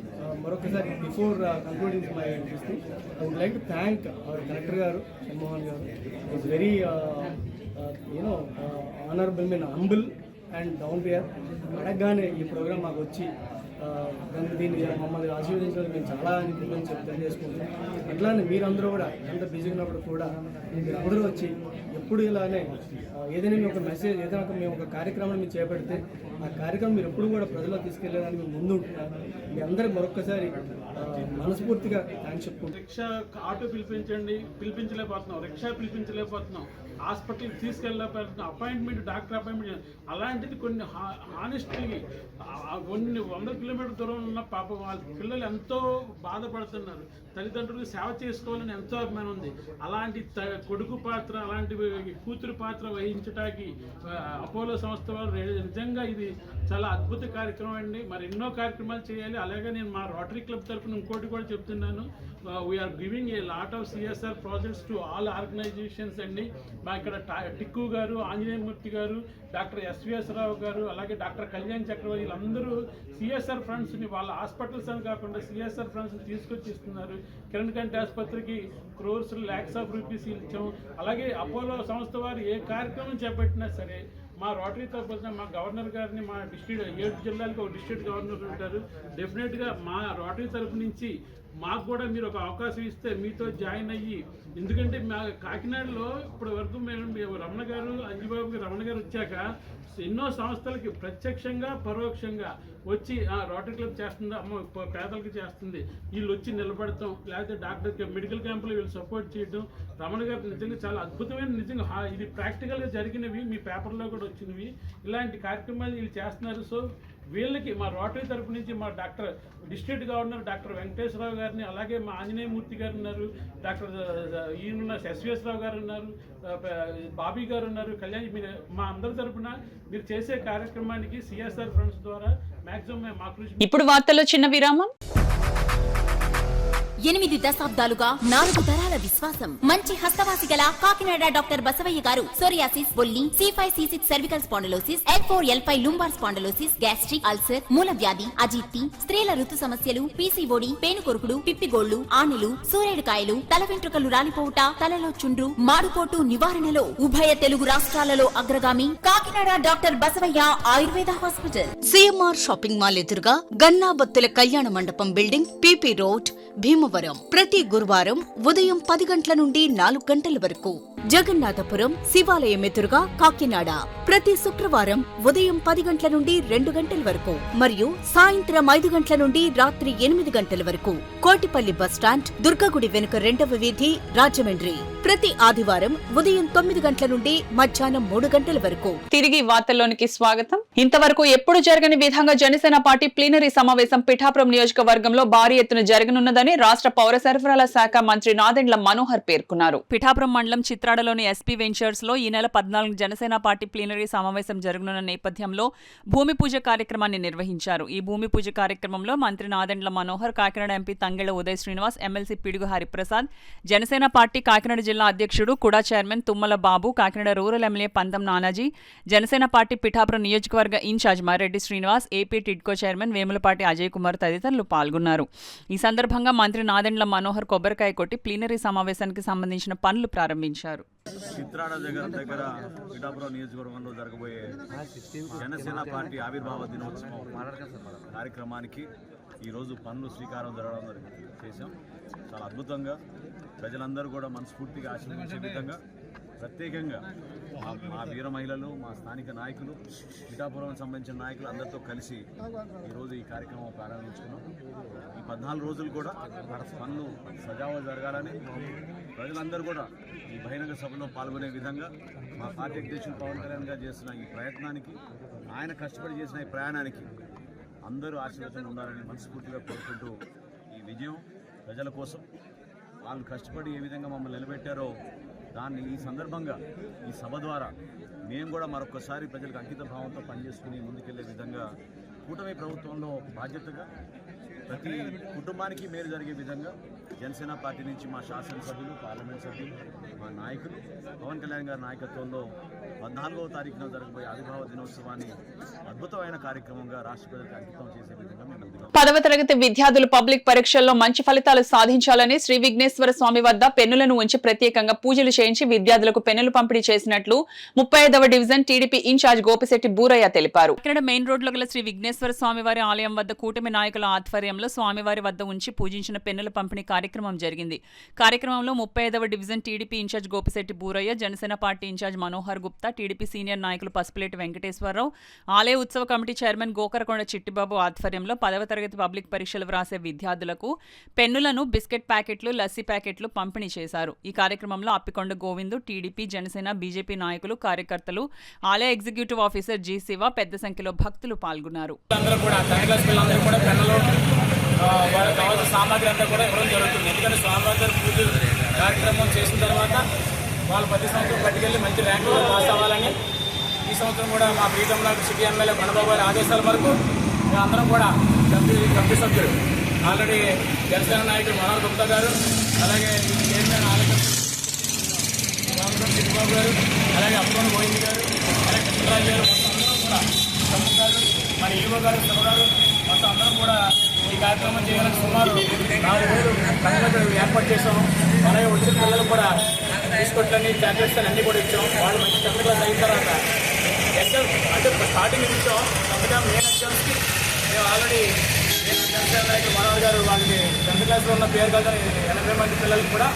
Speaker 10: మరొకసారి before concluding my thing I would like to thank our collector గారు షణ్మోహన్ గారు. Is very honourable, mean humble and down to earth. అడగగానే ఈ ప్రోగ్రామ్ మాకు వచ్చి దీన్ని మమ్మల్ని ఆశీర్వదించడం మేము చాలా తెలియజేసుకుంటాం. అట్లానే మీరందరూ కూడా ఎంత బిజీ ఉన్నప్పుడు కూడా మీరు అందరూ వచ్చి ఎప్పుడు ఇలానే ఏదైనా ఒక మెసేజ్, ఏదైనా మేము ఒక కార్యక్రమాన్ని మీరు చేపడితే ఆ కార్యక్రమం మీరు ఎప్పుడు కూడా ప్రజల్లో తీసుకెళ్లేదాన్ని మేము ముందు ఉంటున్నాం. మీ అందరికి మరొకసారి మనస్ఫూర్తిగా థ్యాంక్స్ చెప్పుకుంటాం.
Speaker 15: రిక్షా ఆటో పిలిపించలేకపోతున్నాం, రిక్షా పిలిపించలేకపోతున్నాం, హాస్పిటల్కి తీసుకెళ్ళలేకపోతున్నాం, అపాయింట్మెంట్ డాక్టర్ అపాయింట్మెంట్. అలాంటిది కొన్ని హానెస్ట్లీ కొన్ని 100 కిలోమీటర్ల దూరం ఉన్న పాపం వాళ్ళ పిల్లలు ఎంతో బాధపడుతున్నారు. తల్లిదండ్రులకు సేవ చేసుకోవాలని ఎంతో అభిమానం ఉంది. అలాంటి కొడుకు పాత్ర, అలాంటి కూతురు పాత్ర వహించడానికి అపోలో సంస్థ వారు నిజంగా ఇది చాలా అద్భుత కార్యక్రమం అండి. మరి ఎన్నో కార్యక్రమాలు చేయాలి. అలాగే నేను మా రోటరీ క్లబ్ తరఫున ఇంకోటి కూడా చెప్తున్నాను, we are giving a lot of CSR projects to all organisations అండి. మా ఇక్కడ టిక్కు గారు, ఆంజనేయమూర్తి గారు, డాక్టర్ ఎస్విఎస్ రావు గారు, అలాగే డాక్టర్ కళ్యాణ్ చక్రవర్తి, వీళ్ళందరూ సిఎస్ఆర్ ఫండ్స్ని వాళ్ళ హాస్పిటల్స్ అని కాకుండా సిఎస్ఆర్ ఫండ్స్ని తీసుకొచ్చి ఇస్తున్నారు. కిరణ్ కంటి ఆసుపత్రికి క్రోర్స్ ల్యాక్స్ ఆఫ్ రూపీస్ ఇచ్చాం. అలాగే అపోలో సంస్థ వారు ఏ కార్యక్రమం చేపట్టినా సరే మా రోటరీ తరఫున మా గవర్నర్ గారిని, మా డిస్ట్రిక్ట్ 7 జిల్లాలకు ఒక డిస్ట్రిక్ట్ గవర్నర్ ఉంటారు, డెఫినెట్గా మా రోటరీ తరఫు నుంచి మాకు కూడా మీరు ఒక అవకాశం ఇస్తే మీతో జాయిన్ అయ్యి, ఎందుకంటే మా కాకినాడలో ఇప్పటి వరకు మేము రమణ గారు, అంజబాబుకి రమణ గారు వచ్చాక ఎన్నో సంస్థలకి ప్రత్యక్షంగా పరోక్షంగా వచ్చి రోటరీ క్లబ్ చేస్తుంది, అమ్మ పేదలకు చేస్తుంది, వీళ్ళు వచ్చి నిలబడతాం, లేకపోతే డాక్టర్ మెడికల్ క్యాంపులో వీళ్ళు సపోర్ట్ చేయడం. రమణ గారు నిజంగా చాలా అద్భుతమైన, నిజంగా ఇది ప్రాక్టికల్గా జరిగినవి, మీ పేపర్లో కూడా వచ్చినవి, ఇలాంటి కార్యక్రమాలు వీళ్ళు చేస్తున్నారు. సో వీళ్ళకి మా రోటరీ తరపు నుంచి మా doctor district governor doctor Venkateswara Rao గారిని, అలాగే మా ఆంజనేయమూర్తి గారు ఉన్నారు, డాక్టర్ ఈయన ఎస్విఎస్ రావు గారు ఉన్నారు, బాబీ గారు ఉన్నారు, కళ్యాణ్, మీరు మా అందరి తరపున మీరు చేసే కార్యక్రమానికి సిఎస్ఆర్ ఫండ్స్ ద్వారా మాక్సిమం మేము మా కృషి.
Speaker 4: ఇప్పుడు వార్తల్లో చిన్న విరామం.
Speaker 2: 8 దశాబ్దాలుగా 4 తరాల విశ్వాసం. మంచి హస్తవాసి గల కాకినాడ డాక్టర్ బసవయ్య గారు సోరియాసిస్, బొల్లి, C5, C6 cervical spondylosis, L4, L5 lumbar spondylosis, gastric ulcer, మూల వ్యాధి, అజీర్తి, స్త్రీల ఋతు సమస్యలు, PCOD, పేనుకొరుకుడు, పిప్పిగోళ్లు, ఆనెలు, సూరేడుకాయలు, తల వెంట్రుకలు రాలిపోవుట, తలలో చుండ్రు, మాడుకోటు నివారణలో ఉభయ తెలుగు రాష్ట్రాలలో అగ్రగామి Kakinada doctor Basavayya Ayurveda hospital.
Speaker 3: CMR shopping mall ఎదురుగా గన్నాబత్తుల కళ్యాణ మండపం బిల్డింగ్, PP రోడ్, భీమవరం. ప్రతి గురువారం ఉదయం 10 గంటల నుండి 4 గంటల వరకు. జగన్నాథపురం శివాలయం ఎదురుగా కాకినాడ ప్రతి శుక్రవారం ఉదయం 10 గంటల నుండి 2 గంటల వరకు మరియు సాయంత్రం 5 గంటల నుండి రాత్రి 8 గంటల వరకు. కోటిపల్లి బస్టాండ్, దుర్గగుడి వెనుక 2వ వీధి, రాజమండ్రి ప్రతి ఆదివారం ఉదయం 9 గంటల నుండి మధ్యాహ్నం 3 గంటల వరకు.
Speaker 4: తిరిగి వార్తల్లోనికి స్వాగతం. ఇంతవరకు ఎప్పుడు జరగని విధంగా జనసేన పార్టీ ప్లీనరీ సమావేశం పిఠాపురం నియోజకవర్గంలో భారీ ఎత్తున జరగనున్నదని రాష్ట్ర పౌర సరఫరాల శాఖ మంత్రి నాదెండ్ల మనోహర్ పేర్కొన్నారు. పిఠాపురం మండలం చిత్రాడలోని SP వెంచర్స్ లో ఈ నెల 14 జనసేన పార్టీ ప్లీనరీ సమావేశం జరగనున్న నేపథ్యంలో భూమి పూజ కార్యక్రమాన్ని నిర్వహించారు. ఈ భూమి పూజ కార్యక్రమంలో మంత్రి Nadendla Manohar, Kakinada MP Thangella Uday Srinivas, MLC Pidugu Hariprasad, Janasena party Kakinada జిల్లా అధ్యక్షుడు KUDA chairman Thummala Babu, Kakinada rural MLA Pandam Nanaji, Janasena party Pithapuram నియోజకవర్గ in charge Mareddy Srinivas, AP TIDCO chairman Vemulapati Ajay Kumar తదితరులు పాల్గొన్నారు. ఈ సందర్భంగా మంత్రి నాదెండ్ల మనోహర్ కొబ్బరికాయ కొట్టి ప్లీనరీ సమావేశానికి సంబంధించిన పనులు ప్రారంభించారు.
Speaker 5: చిత్రాడ దగ్గర పిఠాపురం నియోజకవర్గంలో జరగబోయే జనసేన పార్టీ ఆవిర్భావ దినోత్సవం కార్యక్రమానికి ఈరోజు పనులు శ్రీకారం చేశాం. చాలా అద్భుతంగా ప్రజలందరూ కూడా మనస్ఫూర్తిగా ఆశీర్వదించే విధంగా ప్రత్యేకంగా మా వీర మహిళలు, మా స్థానిక నాయకులు, పిఠాపురం సంబంధించిన నాయకులు అందరితో కలిసి ఈరోజు ఈ కార్యక్రమం ప్రారంభించుకున్నాం. ఈ 14 రోజులు కూడా పనులు సజావుగా జరగాలని ప్రజలందరూ కూడా ఈ బహిరంగ సభలో పాల్గొనే విధంగా మా పార్టీ అధ్యక్షులు పవన్ కళ్యాణ్ గారు చేస్తున్న ఈ ప్రయత్నానికి, ఆయన కష్టపడి చేసిన ఈ ప్రయాణానికి అందరూ ఆశీర్వచనం ఉండాలని మనస్ఫూర్తిగా కోరుకుంటూ, ఈ విజయం ప్రజల కోసం వాళ్ళు కష్టపడి ఏ విధంగా మమ్మల్ని నిలబెట్టారో దాన్ని ఈ సందర్భంగా ఈ సభ ద్వారా మేము కూడా మరొకసారి ప్రజలకు అంకిత భావంతో పనిచేసుకుని ముందుకెళ్లే విధంగా కూటమి ప్రభుత్వంలో బాధ్యతగా ప్రతి కుటుంబానికి మేలు జరిగే విధంగా జనసేన పార్టీ నుంచి మా శాసనసభ్యులు, పార్లమెంట్ సభ్యులు, మా నాయకులు పవన్ కళ్యాణ్ గారి నాయకత్వంలో 14వ తారీఖున జరగబోయే ఆవిర్భావ దినోత్సవాన్ని అద్భుతమైన కార్యక్రమంగా రాష్ట్ర ప్రజలకు అంకితం చేసే విధంగా మేము ముందుగా
Speaker 4: 10వ తరగతి విద్యార్థులు పబ్లిక్ పరీక్షల్లో మంచి ఫలితాలు సాధించాలని శ్రీ విఘ్నేశ్వర స్వామి వద్ద పెన్నులను ఉంచి ప్రత్యేకంగా పూజలు చేయించి విద్యార్థులకు పెన్నులు పంపిణీ చేసినట్లు 35వ division TDP in charge Gopisetti Boorayya తెలిపారు. ఇక్కడ మెయిన్ రోడ్లో గల శ్రీ విఘ్నేశ్వర స్వామివారి ఆలయం వద్ద కూటమి నాయకుల ఆధ్వర్యంలో స్వామివారి వద్ద ఉంచి పూజించిన పెన్నుల పంపిణీ కార్యక్రమం జరిగింది. కార్యక్రమంలో 35వ division TDP in charge Gopisetti Boorayya, Janasena party in charge Manohar Gupta, TDP senior నాయకులు పసుపులేటి వెంకటేశ్వరరావు, ఆలయ ఉత్సవ కమిటీ చైర్మన్ గోకరకొండ చిట్టిబాబు ఆధ్వర్యంలో 10వ తరగతి పబ్లిక్ పరీక్షలు వ్రాసే విద్యార్థులకు పెన్నులను, బిస్కెట్ ప్యాకెట్లు, లస్సీ ప్యాకెట్లు పంపిణీ చేశారు. ఈ కార్యక్రమంలో అప్పికొండ గోవిందు, టీడీపీ, జనసేన, బీజేపీ నాయకులు, కార్యకర్తలు, ఆలయ ఎగ్జిక్యూటివ్ ఆఫీసర్ జి శివ పెద్ద సంఖ్యలో భక్తులు పాల్గొన్నారు.
Speaker 16: వాళ్ళకి కావాల్సిన సామాగ్రి అంతా కూడా ఇవ్వడం జరుగుతుంది. ఎందుకంటే స్వామివారి పూజ కార్యక్రమం చేసిన తర్వాత వాళ్ళు ప్రతి సంవత్సరం పట్టుకెళ్ళి మంచి ర్యాంకులు పాస్ అవ్వాలని ఈ సంవత్సరం కూడా మా ప్రీతంలో సిటీ ఎమ్మెల్యే కొండబాబు గారి ఆదేశాల వరకు మేమందరం కూడా కమిటీ సభ్యులు ఆల్రెడీ జనసేన నాయకులు మనోహర్ గుప్తా గారు, అలాగే చైర్మన్ ఆలయ చిట్టిబాబు గారు, అలాగే అప్పికొండ గోవింద్ గారు, అలాగే కృష్ణరాజు గారు, మొత్తం అందరూ కూడా మన ఈవో గారు, శివగారు మొత్తం అందరం కూడా ఈ కార్యక్రమం చేయాలని సుమారు 4,000 కంపెనీలు ఏర్పాటు చేసాం. అలాగే వచ్చిన పిల్లలు కూడా బిస్కెట్లని, చాక్లెట్స్ అన్నీ కూడా ఇచ్చాం. వాళ్ళు మంచి 10th క్లాస్ అయిన తర్వాత ఎగ్జామ్ అంటే స్టార్టింగ్ ఇచ్చాం. అందుకే మెయిన్ ఎగ్జామ్స్కి మేము ఆల్రెడీ జనసేన నాయకులు మనోహర్ గారు వాళ్ళకి 10th క్లాస్లో ఉన్న పేరు కదా 80 మంది పిల్లలకి కూడా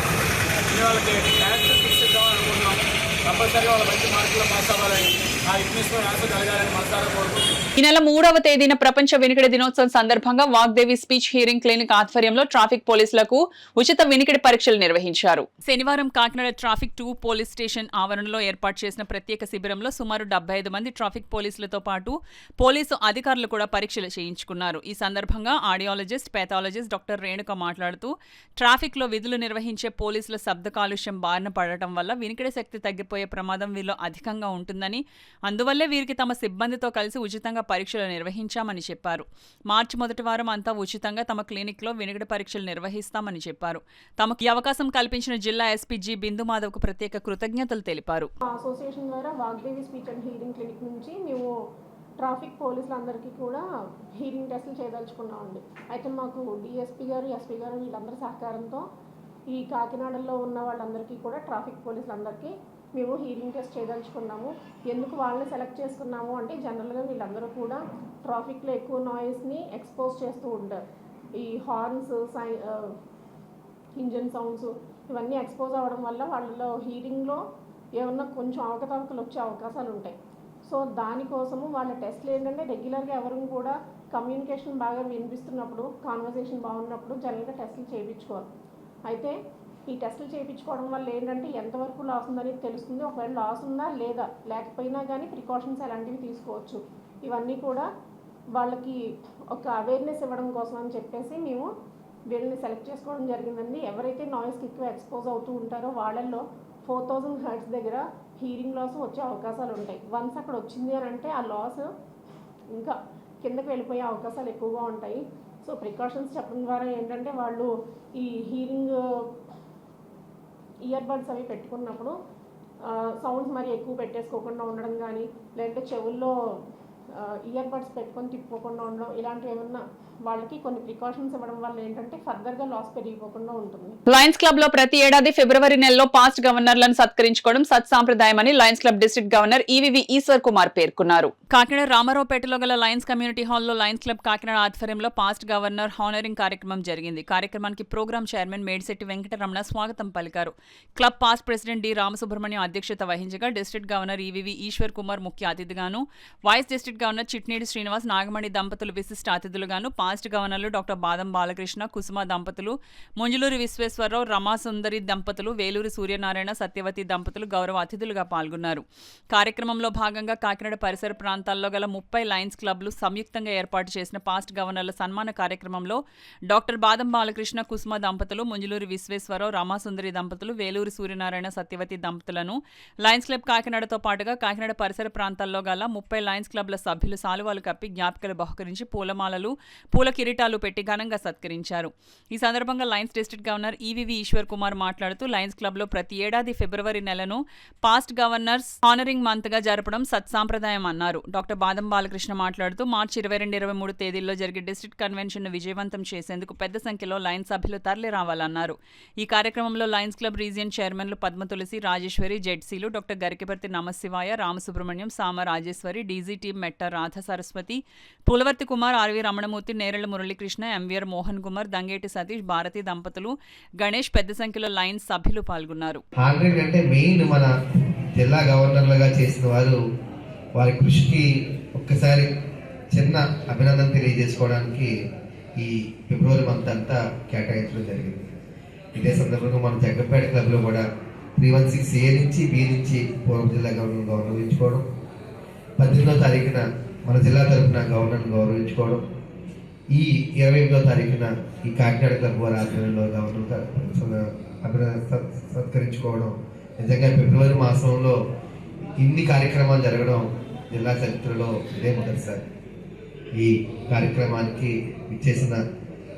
Speaker 16: వాళ్ళకి క్యారెక్టర్స్ ఇచ్చిద్దామని అనుకుంటున్నాం. కంపల్సరీగా వాళ్ళ మంచి మార్కులు పాస్ అవ్వాలని, ఆ విఘ్నేశ్వర ఆశ కలగాలని మనసారా కోరుకుంటున్నాం.
Speaker 4: ఈ నెల 3వ తేదీన ప్రపంచ వినికిడి దినోత్సవం సందర్భంగా వాగ్దేవి స్పీచ్ హియరింగ్ క్లినిక్ ఆధ్వర్యంలో ట్రాఫిక్ పోలీసులకు ఉచిత వినికిడి పరీక్షలు నిర్వహించారు. శనివారం కాకినాడ ట్రాఫిక్ 2 పోలీస్ స్టేషన్ ఆవరణలో ఏర్పాటు చేసిన ప్రత్యేక శిబిరంలో సుమారు 75 మంది ట్రాఫిక్ పోలీసులతో పాటు పోలీసు అధికారులు కూడా పరీక్షలు చేయించుకున్నారు. ఈ సందర్భంగా ఆడియాలజిస్ట్, పెథాలజిస్ట్ డాక్టర్ రేణుక మాట్లాడుతూ ట్రాఫిక్ లో విధులు నిర్వహించే పోలీసుల శబ్ద కాలుష్యం బారిన పడటం వల్ల వినికిడి శక్తి తగ్గిపోయే ప్రమాదం వీరిలో అధికంగా ఉంటుందని, అందువల్లే వీరికి తమ సిబ్బందితో కలిసి ఉచితంగా పరీక్షలు నిర్వహించామని చెప్పారు. మార్చి 1వ వారం అంతా ఉచితంగా తమ క్లినిక్లో వినికిడి పరీక్షలు నిర్వహిస్తామని చెప్పారు. తమకు ఈ అవకాశం కల్పించిన జిల్లా ఎస్పీ జి బిందు మాధవ్కు ప్రత్యేక కృతజ్ఞతలు తెలిపారు.
Speaker 17: అసోసియేషన్ ద్వారా Vagdevi speech and hearing clinic నుంచి మేము ట్రాఫిక్ పోలీసులందరికీ కూడా హియరింగ్ టెస్టులు చేయదలుచుకున్నామండి. అయితే మాకు డిఎస్పీ గారు, ఎస్పీ గారు వీళ్ళందరి సహకారంతో ఈ కాకినాడలో ఉన్న వాళ్ళందరికీ కూడా ట్రాఫిక్ పోలీసులందరికీ మేము హియరింగ్ టెస్ట్ చేయదలుచుకున్నాము. ఎందుకు వాళ్ళని సెలెక్ట్ చేసుకున్నాము అంటే జనరల్గా వీళ్ళందరూ కూడా ట్రాఫిక్లో ఎక్కువ నాయిస్ని ఎక్స్పోజ్ చేస్తూ ఉంటారు. ఈ హార్న్స్, ఇంజన్ సౌండ్స్ ఇవన్నీ ఎక్స్పోజ్ అవ్వడం వల్ల వాళ్ళలో హీరింగ్లో ఏమన్నా కొంచెం అవకతవకలు వచ్చే అవకాశాలు ఉంటాయి. సో దానికోసము వాళ్ళ టెస్ట్లు ఏంటంటే రెగ్యులర్గా ఎవరు కూడా కమ్యూనికేషన్ బాగా వినిపిస్తున్నప్పుడు, కాన్వర్సేషన్ బాగున్నప్పుడు జనరల్గా టెస్టులు చేయించుకోవాలి. అయితే ఈ టెస్టులు చేయించుకోవడం వల్ల ఏంటంటే ఎంతవరకు లాస్ ఉందనేది తెలుస్తుంది. ఒకవేళ లాస్ ఉందా లేదా లేకపోయినా కానీ ప్రికాషన్స్ ఎలాంటివి తీసుకోవచ్చు. ఇవన్నీ కూడా వాళ్ళకి ఒక అవేర్నెస్ ఇవ్వడం కోసం అని చెప్పేసి మేము వీళ్ళని సెలెక్ట్ చేసుకోవడం జరిగిందండి. ఎవరైతే నాయిస్కి ఎక్కువ ఎక్స్పోజ్ అవుతూ ఉంటారో వాళ్ళల్లో 4000 హెర్ట్జ్ దగ్గర హీరింగ్ లాస్ వచ్చే అవకాశాలు ఉంటాయి. వన్స్ అక్కడ వచ్చింది అని అంటే ఆ లాస్ ఇంకా కిందకి వెళ్ళిపోయే అవకాశాలు ఎక్కువగా ఉంటాయి. సో ప్రికాషన్స్ చెప్పడం ద్వారా ఏంటంటే వాళ్ళు ఈ హీరింగ్ ఇయర్ బడ్స్ అవి పెట్టుకున్నప్పుడు సౌండ్స్ మరి ఎక్కువ పెట్టేసుకోకుండా ఉండడం కానీ, లేదంటే చెవుల్లో ఇయర్ బడ్స్ పెట్టుకొని తిప్పుకోకుండా ఉండడం, ఇలాంటివి ఏమన్నా వాళ్ళకి కొన్ని ప్రికాషన్స్ ఇవ్వడం వల్ల ఏంటంటే ఫర్దర్గా లాస్ పెరిగిపోకుండా ఉంటుంది.
Speaker 4: లయన్స్ క్లబ్ లో ప్రతి ఏడాది ఫిబ్రవరి నెలలో పాస్ట్ గవర్నర్లను సత్కరించుకోవడం సత్సాంప్రదాయమని Lions Club district governor EVV Eswar Kumar పేర్కొన్నారు. కాకినాడ రామారావుపేటలో గల లయన్స్ కమ్యూనిటీ హాల్లో లయన్స్ క్లబ్ కాకినాడ ఆధ్వర్యంలో పాస్ట్ గవర్నర్ హానరింగ్ కార్యక్రమం జరిగింది. కార్యక్రమానికి ప్రోగ్రామ్ చైర్మన్ మేడిశెట్టి వెంకటరమణ స్వాగతం పలికారు. Club past president D Ramasubrahmanyam అధ్యక్షత వహించగా district governor EVV Eswar Kumar ముఖ్య అతిథిగాను, vice district governor Chitneedi Srinivas, Nagamani దంపతులు విశిష్ట అతిథులుగాను, పాస్ట్ గవర్నర్లు డాక్టర్ బాదం బాలకృష్ణ, కుసుమ దంపతులు, ముంజులూరి విశ్వేశ్వరరావు, రమాసుందరి దంపతులు, వేలూరి సూర్యనారాయణ, సత్యవతి దంపతులు గౌరవ అతిథులుగా పాల్గొన్నారు. కార్యక్రమంలో భాగంగా కాకినాడ పరిసర ప్రాంతాల్లో గల 30 లయన్స్ క్లబ్లు సంయుక్తంగా ఏర్పాటు చేసిన పాస్ట్ గవర్నర్ల సన్మాన కార్యక్రమంలో డాక్టర్ బాదం బాలకృష్ణ, కుసుమ దంపతులు, ముంజులూరి విశ్వేశ్వరరావు, రమాసుందరి దంపతులు, వేలూరి సూర్యనారాయణ, సత్యవతి దంపతులను లయన్స్ క్లబ్ కాకినాడతో పాటుగా కాకినాడ పరిసర ప్రాంతాల్లో గల 30 లయన్స్ క్లబ్ల సభ్యులు సాలువాలు కప్పి జ్ఞాపికలు బహుకరించి పూలమాలలు, పూల కిరీటాలు పెట్టి ఘనంగా సత్కరించారు. ఈ సందర్భంగా Lions district governor EVV Eswar Kumar మాట్లాడుతూ లయన్స్ క్లబ్ లో ప్రతి ఏడాది ఫిబ్రవరి నెలను పాస్ట్ గవర్నర్స్ హానరింగ్ మంత్ గా జరపడం సత్సాంప్రదాయం అన్నారు. డాక్టర్ బాదం బాలకృష్ణ మాట్లాడుతూ మార్చి 22-23 తేదీల్లో జరిగే డిస్ట్రిక్ట్ కన్వెన్షన్ ను విజయవంతం చేసేందుకు పెద్ద సంఖ్యలో లయన్స్ సభ్యులు తరలి రావాలన్నారు. ఈ కార్యక్రమంలో లయన్స్ క్లబ్ రీజియన్ చైర్మన్లు పద్మ తులసి, రాజేశ్వరి, జెడ్సీలు డాక్టర్ గరికెపర్తి నమశివాయ, రామసుబ్రహ్మణ్యం, సామ రాజేశ్వరి, డీజీ టీం మెట్ట రాధ సరస్వతి, పూలవర్తి కుమార్, ఆర్వి రమణమూర్తి, నేరళ్ల మురళీకృష్ణ, ఎంవీఆర్ మోహన్ కుమార్, దంగేటి సతీష్, భారతి దంపతులు, గణేష్ పెద్ద సంఖ్యలో లయన్స్ సభ్యులు పాల్గొన్నారు.
Speaker 18: అంటే మెయిన్ మన జిల్లా గవర్నర్లుగా చేసిన వారు వారి కృషికి ఒక్కసారి చిన్న అభినందన తెలియజేసుకోవడానికి ఈ ఫిబ్రవరి మంత్ అంతా కేటాయించడం జరిగింది. ఇదే సందర్భంగా మన జగ్గంపేట క్లబ్లో కూడా 316A నుంచి బి నుంచి పూర్వ జిల్లా గవర్నర్ గౌరవించుకోవడం, 18వ తారీఖున మన జిల్లా తరఫున గవర్నర్ను గౌరవించుకోవడం, ఈ 28వ తారీఖున ఈ కాకినాడ క్లబ్ వారి ఆధ్వర్యంలో గవర్నర్ సత్కరించుకోవడం నిజంగా ఫిబ్రవరి మాసంలో ఇన్ని కార్యక్రమాలు జరగడం జిల్లా చరిత్రలో ఇదే మొదటిసారి. ఈ కార్యక్రమానికి ఇచ్చేసిన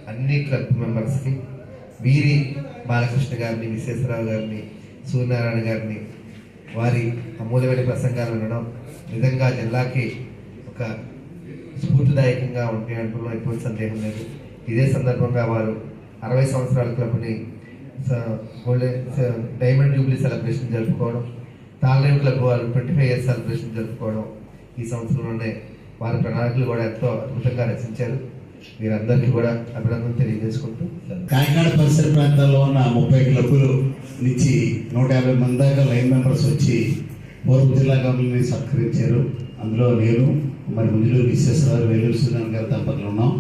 Speaker 18: అన్ని క్లబ్ మెంబర్స్కి, వీరి బాలకృష్ణ గారిని, విశ్వేశ్వరరావు గారిని, సూర్యనారాయణ గారిని వారి అమూల్యమైన ప్రసంగాలు వినడం నిజంగా జిల్లాకి ఒక స్ఫూర్తిదాయకంగా ఉంటే అంటున్న ఎటువంటి సందేహం లేదు. ఇదే సందర్భంగా వారు 60 సంవత్సరాల క్లబ్ని డైమండ్ జూబ్లీ సెలబ్రేషన్ జరుపుకోవడం, తాళరేవు క్లబ్ వారు 25 ఇయర్స్ సెలబ్రేషన్ జరుపుకోవడం ఈ సంవత్సరంలోనే వారి ప్రణాళికలు కూడా ఎంతో అద్భుతంగా రచించారు. వీరందరికీ కూడా అభినందనలు తెలియజేసుకుంటూ
Speaker 14: కాకినాడ పరిసర ప్రాంతాల్లో ఉన్న 30 క్లబ్బులు నుంచి 150 మంది దాకా లైన్ మెంబర్స్ వచ్చి పూర్వ జిల్లా గవర్నర్ని సత్కరించారు. అందులో నేను మరి ముంజులూరు విశ్వేశ్వరరావు, వేలూరు సూర్యనారాయణ గారి దంపతులు ఉన్నాం.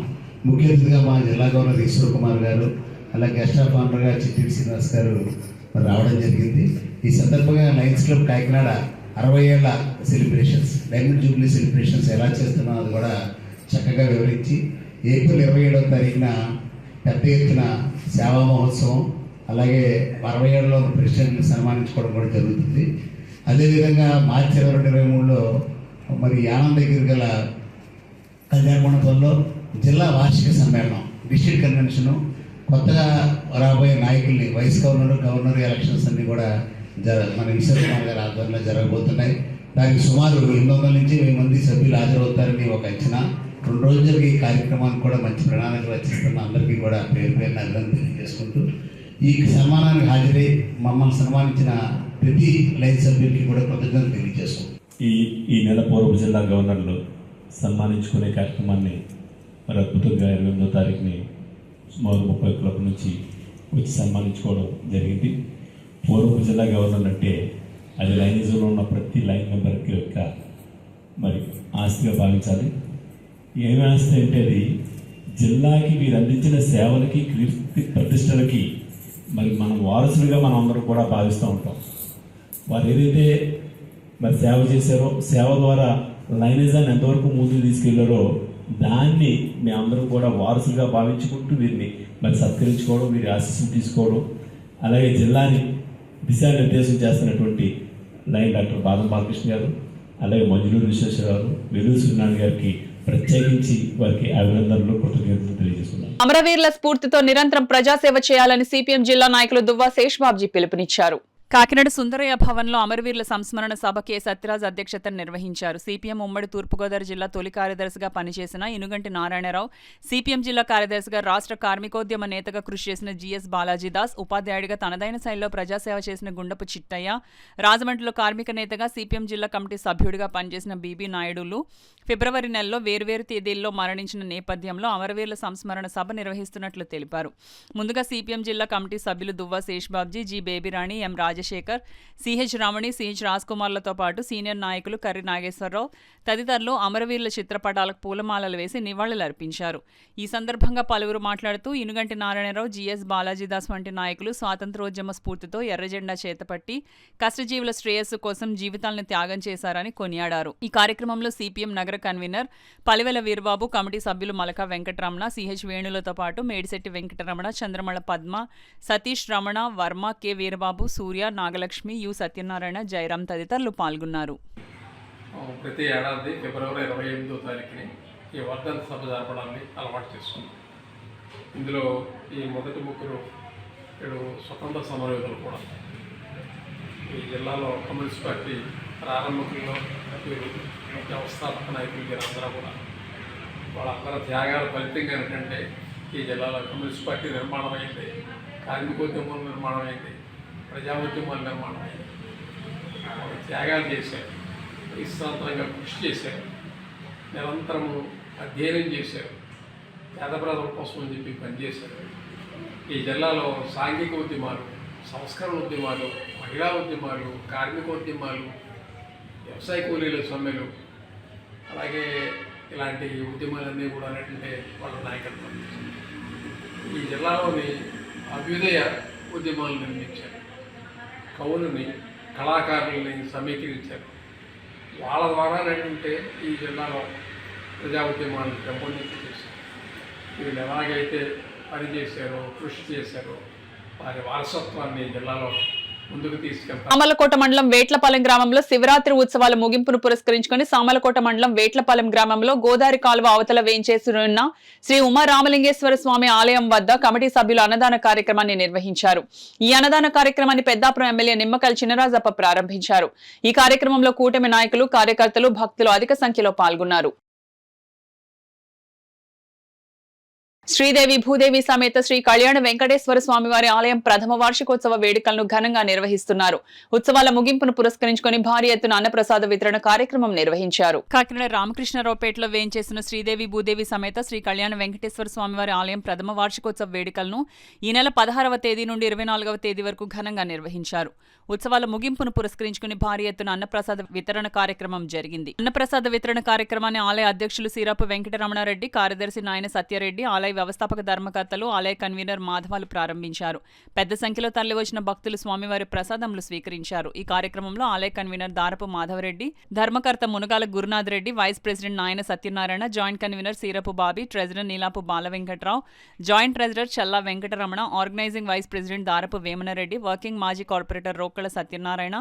Speaker 14: ముఖ్య అతిథిగా మా జిల్లా గవర్నర్ ఈశ్వర్ కుమార్ గారు, అలాగే గెస్ట్ ఆఫ్ ఆనర్గా చిట్టిడి శ్రీనివాస్ గారు మరి రావడం జరిగింది. ఈ సందర్భంగా లయన్స్ క్లబ్ కాకినాడ 60 ఏళ్ల సెలబ్రేషన్స్, డైమండ్ జూబ్లీ సెలబ్రేషన్స్ ఎలా చేస్తున్నాం అది కూడా చక్కగా వివరించి ఏప్రిల్ 27వ తారీఖున పెద్ద ఎత్తున సేవా మహోత్సవం, అలాగే 60 ఏళ్ళలో ప్రెసిడెంట్ని సన్మానించుకోవడం కూడా జరుగుతుంది. అదేవిధంగా మార్చి 22-23లో మరి యానందగిరి గల కళ్యాణ మండపంలో జిల్లా వార్షిక సమ్మేళనం, డిస్ట్రిక్ట్ కన్వెన్షను, కొత్తగా రాబోయే నాయకుల్ని, వైస్ గవర్నర్ ఎలక్షన్స్ అన్నీ కూడా మన ఈశ్వర్ కుమార్ గారి ఆధ్వర్యంలో జరగబోతున్నాయి. దానికి సుమారు 800 నుంచి 1000 మంది సభ్యులు హాజరవుతారని ఒక అంచనా. 2 రోజులు జరిగే ఈ కార్యక్రమానికి కూడా మంచి ప్రణాళిక రచిస్తున్న అందరికీ కూడా పేరు పేరున అభినందన తెలియజేసుకుంటూ ఈ సన్మానానికి హాజరై మమ్మల్ని సన్మానించిన ప్రతి లైన్ సభ్యులకి కూడా కృతజ్ఞతలు తెలియజేసుకుంటాం.
Speaker 19: ఈ నెల పూర్వ జిల్లా గవర్నర్లు సన్మానించుకునే కార్యక్రమాన్ని మరి అద్భుతంగా 28వ తారీఖుని సుమారు 30 క్లబ్ నుంచి వచ్చి సన్మానించుకోవడం జరిగింది. పూర్వ జిల్లా గవర్నర్ అంటే అది లైనిజంలో ఉన్న ప్రతి లైన్ మెంబర్కి యొక్క మరి ఆస్తిగా భావించాలి. ఏమి ఆస్తి అంటే అది జిల్లాకి వీరు అందించిన సేవలకి, కీర్తి ప్రతిష్టలకి మరి మనం వారసులుగా మనం అందరం కూడా భావిస్తూ ఉంటాం. వారు ఏదైతే మరి సేవ చేశారో, సేవ ద్వారా లైనిజాన్ని ఎంతవరకు ముందుకు తీసుకెళ్లారో దాన్ని మేమందరం కూడా వారసులుగా భావించుకుంటూ వీరిని మరి సత్కరించుకోవడం, వీరి ఆశీస్సులు తీసుకోవడం, అలాగే జిల్లాని దిశానిర్దేశం చేస్తున్నటువంటి లైన్ డాక్టర్ బాదం బాలకృష్ణ గారు, అలాగే మంజులూరు విశ్వేశ్వరరావు, వేలూరు సూర్యనారాయణ గారికి ప్రత్యేకించి వారికి అభినందనలు, కృతజ్ఞతలు తెలియజేస్తున్నారు.
Speaker 4: అమరవీరుల స్ఫూర్తితో నిరంతరం ప్రజాసేవ చేయాలని సిపిఎం జిల్లా నాయకులు దువ్వా శేష్ బాబ్జీ పిలుపునిచ్చారు. కాకినాడ సుందరయ్య భవన్లో అమరవీరుల సంస్మరణ సభ కె సత్యరాజ్ అధ్యక్షతన నిర్వహించారు. సిపిఎం ఉమ్మడి తూర్పుగోదావరి జిల్లా తొలి కార్యదర్శిగా పనిచేసిన ఇనుగంటి నారాయణరావు, సిపిఎం జిల్లా కార్యదర్శిగా రాష్ట్ర కార్మికోద్యమ నేతగా కృషి చేసిన జిఎస్ బాలాజీదాస్, ఉపాధ్యాయుడిగా తనదైన శైలిలో ప్రజాసేవ చేసిన గుండపు చిట్టయ్య, రాజమండ్రిలో కార్మిక నేతగా సిపిఎం జిల్లా కమిటీ సభ్యుడిగా పనిచేసిన బీబీ నాయుడులు ఫిబ్రవరి నెలలో వేర్వేరు తేదీల్లో మరణించిన నేపథ్యంలో అమరవీరుల సంస్మరణ సభ నిర్వహిస్తున్నట్లు తెలిపారు. ముందుగా సిపిఎం జిల్లా కమిటీ సభ్యులు దువ్వా శేష్బాబ్జీ, జి బేబీరాణి, ఎం రాజశేఖర్, సిహెచ్ రమణి, సిహెచ్ రాజ్ కుమార్లతో పాటు సీనియర్ నాయకులు కర్రి నాగేశ్వరరావు తదితరులు అమరవీరుల చిత్రపటాలకు పూలమాలలు వేసి నివాళులర్పించారు. ఈ సందర్భంగా పలువురు మాట్లాడుతూ ఇనుగంటి నారాయణరావు, జిఎస్ బాలాజీదాస్ వంటి నాయకులు స్వాతంత్ర్యోద్యమ స్ఫూర్తితో ఎర్రజెండా చేతపట్టి కష్టజీవుల శ్రేయస్సు కోసం జీవితాలను త్యాగం చేశారని కొనియాడారు. ఈ కార్యక్రమంలో సిపిఎం నగర కన్వీనర్ పలివెల వీరబాబు, కమిటీ సభ్యులు మలకా వెంకటరమణ, సిహెచ్ వేణులతో పాటు మేడిశెట్టి వెంకటరమణ, చంద్రమళ పద్మ, సతీష్ రమణ, వర్మ, కె వీరబాబు, సూర్య, నాగలక్ష్మి, యు సత్యనారాయణ, జయరాం తదితరులు పాల్గొన్నారు.
Speaker 20: ప్రతి ఏడాది ఫిబ్రవరి 28వ తారీఖుని ఈ వర్ధంతి సభ జరపడాన్ని అలవాటు చేసుకున్నాం. ఇందులో ఈ మొదటి ముగ్గురు స్వతంత్ర సమరయోధులు కూడా ఈ జిల్లాలో కమ్యూనిస్ట్ పార్టీ ప్రారంభకుల్లో వ్యవస్థాపక నాయకులు వీరందరూ కూడా వాళ్ళందరూ త్యాగాల ఫలితంగా ఏంటంటే ఈ జిల్లాలో కమ్యూనిస్ట్ పార్టీ నిర్మాణం అయింది, కార్మికోద్యమం నిర్మాణం అయింది, ప్రజా ఉద్యమాల నిర్మాణం అయింది. వాళ్ళు త్యాగాలు చేశారు, విశ్రాంతంగా కృషి చేశారు, నిరంతరము అధ్యయనం చేశారు, పేద ప్రజల కోసం అని చెప్పి పనిచేశారు. ఈ జిల్లాలో సాంఘిక ఉద్యమాలు, సంస్కరణ ఉద్యమాలు, మహిళా ఉద్యమాలు, కార్మికోద్యమాలు, వ్యవసాయ కూలీల సమ్మెలు, అలాగే ఇలాంటి ఉద్యమాలన్నీ కూడా ఏంటంటే వాళ్ళ నాయకత్వం ఈ జిల్లాలోని అభ్యుదయ ఉద్యమాలు నిర్మించారు, కవులని, కళాకారులని సమీకరించారు. వాళ్ళ ద్వారా ఏంటంటే ఈ జిల్లాలో ప్రజా ఉద్యమాలను పెంపొందించి చేశారు. వీళ్ళు ఎలాగైతే పనిచేశారో, కృషి చేశారో వారి వారసత్వాన్ని జిల్లాలో ముందుకు తీసుకెళ్తారు.
Speaker 4: సామలకోట మండలం వేట్లపాలెం గ్రామంలో శివరాత్రి ఉత్సవాల ముగింపును పురస్కరించుకుని సామలకోట మండలం వేట్లపాలెం గ్రామంలో గోదావరి కాలువ అవతల వేయించేసిన శ్రీ ఉమా రామలింగేశ్వర స్వామి ఆలయం వద్ద కమిటీ సభ్యులు అన్నదాన కార్యక్రమాన్ని నిర్వహించారు. ఈ అన్నదాన కార్యక్రమాన్ని పెద్దాపురం ఎమ్మెల్యే నిమ్మకల్ చినరాజప్ప ప్రారంభించారు. ఈ కార్యక్రమంలో కూటమి నాయకులు, కార్యకర్తలు, భక్తులు అధిక సంఖ్యలో పాల్గొన్నారు. శ్రీదేవి భూదేవి సమేత శ్రీ కళ్యాణ వెంకటేశ్వర స్వామివారి ఆలయం ప్రథమ వార్షికోత్సవ వేడుకలను ఘనంగా నిర్వహిస్తున్నారు. ఉత్సవాల ముగింపును పురస్కరించుకుని భారీ ఎత్తున అన్నప్రసాద వితరణ కార్యక్రమం నిర్వహించారు. కాకినాడ రామకృష్ణరావుపేటలో వేంచేసిన శ్రీదేవి భూదేవి సమేత శ్రీ కళ్యాణ వెంకటేశ్వర స్వామివారి ఆలయం ప్రథమ వార్షికోత్సవ వేడుకలను ఈ నెల 16వ తేదీ నుండి 24వ తేదీ వరకు ఘనంగా నిర్వహించారు. ఉత్సవాల ముగింపును పురస్కరించుకుని భారీ ఎత్తున అన్నప్రసాద వితరణ కార్యక్రమం జరిగింది. అన్నప్రసాద వితరణ కార్యక్రమాన్ని ఆలయ అధ్యక్షులు సిరాపు వెంకటరమణారెడ్డి, కార్యదర్శి నాయన సత్యారెడ్డి, ఆలయ వ్యవస్థాపక ధర్మకర్తలు, ఆలయ కన్వీనర్ మాధవాలు ప్రారంభించారు. పెద్ద సంఖ్యలో తరలివచ్చిన భక్తులు స్వామివారి ప్రసాదములు స్వీకరించారు. ఈ కార్యక్రమంలో ఆలయ కన్వీనర్ దారపు మాధవరెడ్డి, ధర్మకర్త Munagala Gurunath Reddy, vice president Nayana Satyanarayana, joint convener Seerapu Bobby, treasurer Neelapu Balavenkatrao, joint treasurer Challa Venkataramana, organising vice president Darapu Vemana Reddy, working మాజీ కార్పొరేటర్ రోక్కల సత్యనారాయణ,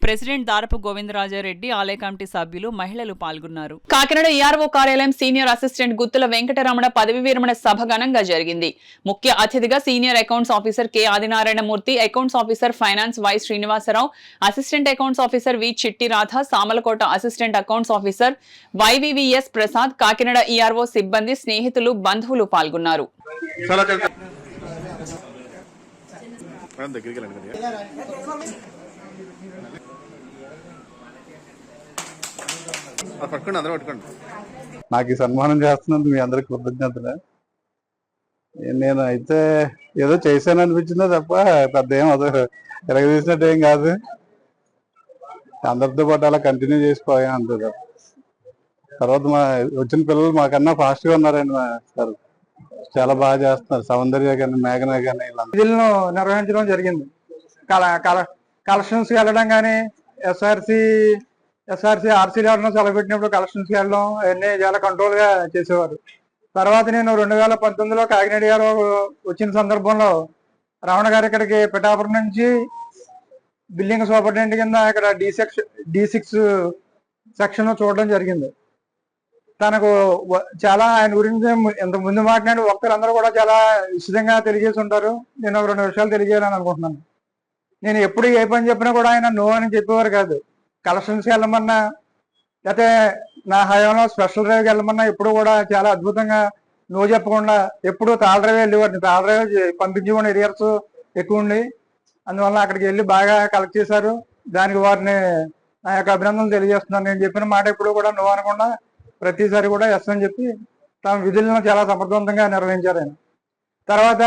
Speaker 4: ప్రెసిడెంట్ దారపు గోవిందరాజారెడ్డి, ఆలయ కమిటీ సభ్యులు, మహిళలు పాల్గొన్నారు. కాకినాడ ఈఆర్ఓ కార్యాలయం సీనియర్ అసిస్టెంట్ గుత్తుల వెంకటరమణ పదవి విరమణ సభ ఘనంగా జరిగింది. ముఖ్య అతిథిగా senior accounts officer K Adinarayanamurthy, accounts officer finance Y Srinivasa Rao, assistant accounts officer V Chitti Radha, Samalkot assistant accounts officer YVVS Prasad, Kakinada ERO సిబ్బంది, స్నేహితులు, బంధువులు పాల్గొన్నారు.
Speaker 21: నాకు ఈ సన్మానం చేస్తున్నందుకు మీ అందరికి కృతజ్ఞతలు. నేను అయితే ఏదో చేశాను అనిపించిందో తప్ప పెద్ద ఏం ఎరగదీసినట్టు ఏం కాదు. అందరితో పాటు అలా కంటిన్యూ చేసిపోయా అంతే తప్ప. తర్వాత వచ్చిన పిల్లలు మాకన్నా ఫాస్ట్ గా ఉన్నారండి. సార్ చాలా బాగా చేస్తున్నారు. సౌందర్య కానీ, మేఘన కానీ
Speaker 22: విధులను నిర్వహించడం జరిగింది. కలెక్షన్స్ వెళ్ళడం కానీ, ఎస్ఆర్సీ ఆర్సీలు ఎవరైనా సెలవుపెట్టినప్పుడు కలెక్షన్స్కి వెళ్ళడం అవన్నీ చాలా కంట్రోల్ గా చేసేవారు. తర్వాత నేను 2019లో కాకినాడ గారు వచ్చిన సందర్భంలో రమణ గారు ఇక్కడికి పిఠాపురం నుంచి బిల్డింగ్ సూపరింటెండెంట్ కింద ఇక్కడ D6 సెక్షన్ చూడడం జరిగింది. తనకు చాలా ఆయన గురించి ఇంత ముందు మాట్లాడి భక్తులందరూ కూడా చాలా విశదంగా తెలియజేసి ఉంటారు. నేను ఒక 2 విషయాలు తెలియజేయాలని అనుకుంటున్నాను. నేను ఎప్పుడు ఏ పని చెప్పినా కూడా ఆయన నో అని చెప్పేవారు కాదు. కలెక్షన్స్కి వెళ్ళమన్నా లేకపోతే నా హయాంలో స్పెషల్ డ్రైవ్కి వెళ్ళమన్నా ఎప్పుడు కూడా చాలా అద్భుతంగా నో చెప్పకుండా ఎప్పుడు తాళ డ్రైవ్ వెళ్ళేవాడిని. తాళ డ్రైవ్ పంపించేవాడిని, ఎరియర్స్ ఎక్కువ ఉండి. అందువల్ల అక్కడికి వెళ్ళి బాగా కలెక్ట్ చేశారు. దానికి వారిని నా యొక్క అభినందనలు తెలియజేస్తున్నాను. నేను చెప్పిన మాట ఎప్పుడు కూడా నో అనకుండా ప్రతిసారి కూడా ఎస్ అని చెప్పి తమ విధులను చాలా సమర్థవంతంగా నిర్వహించారు ఆయన. తర్వాత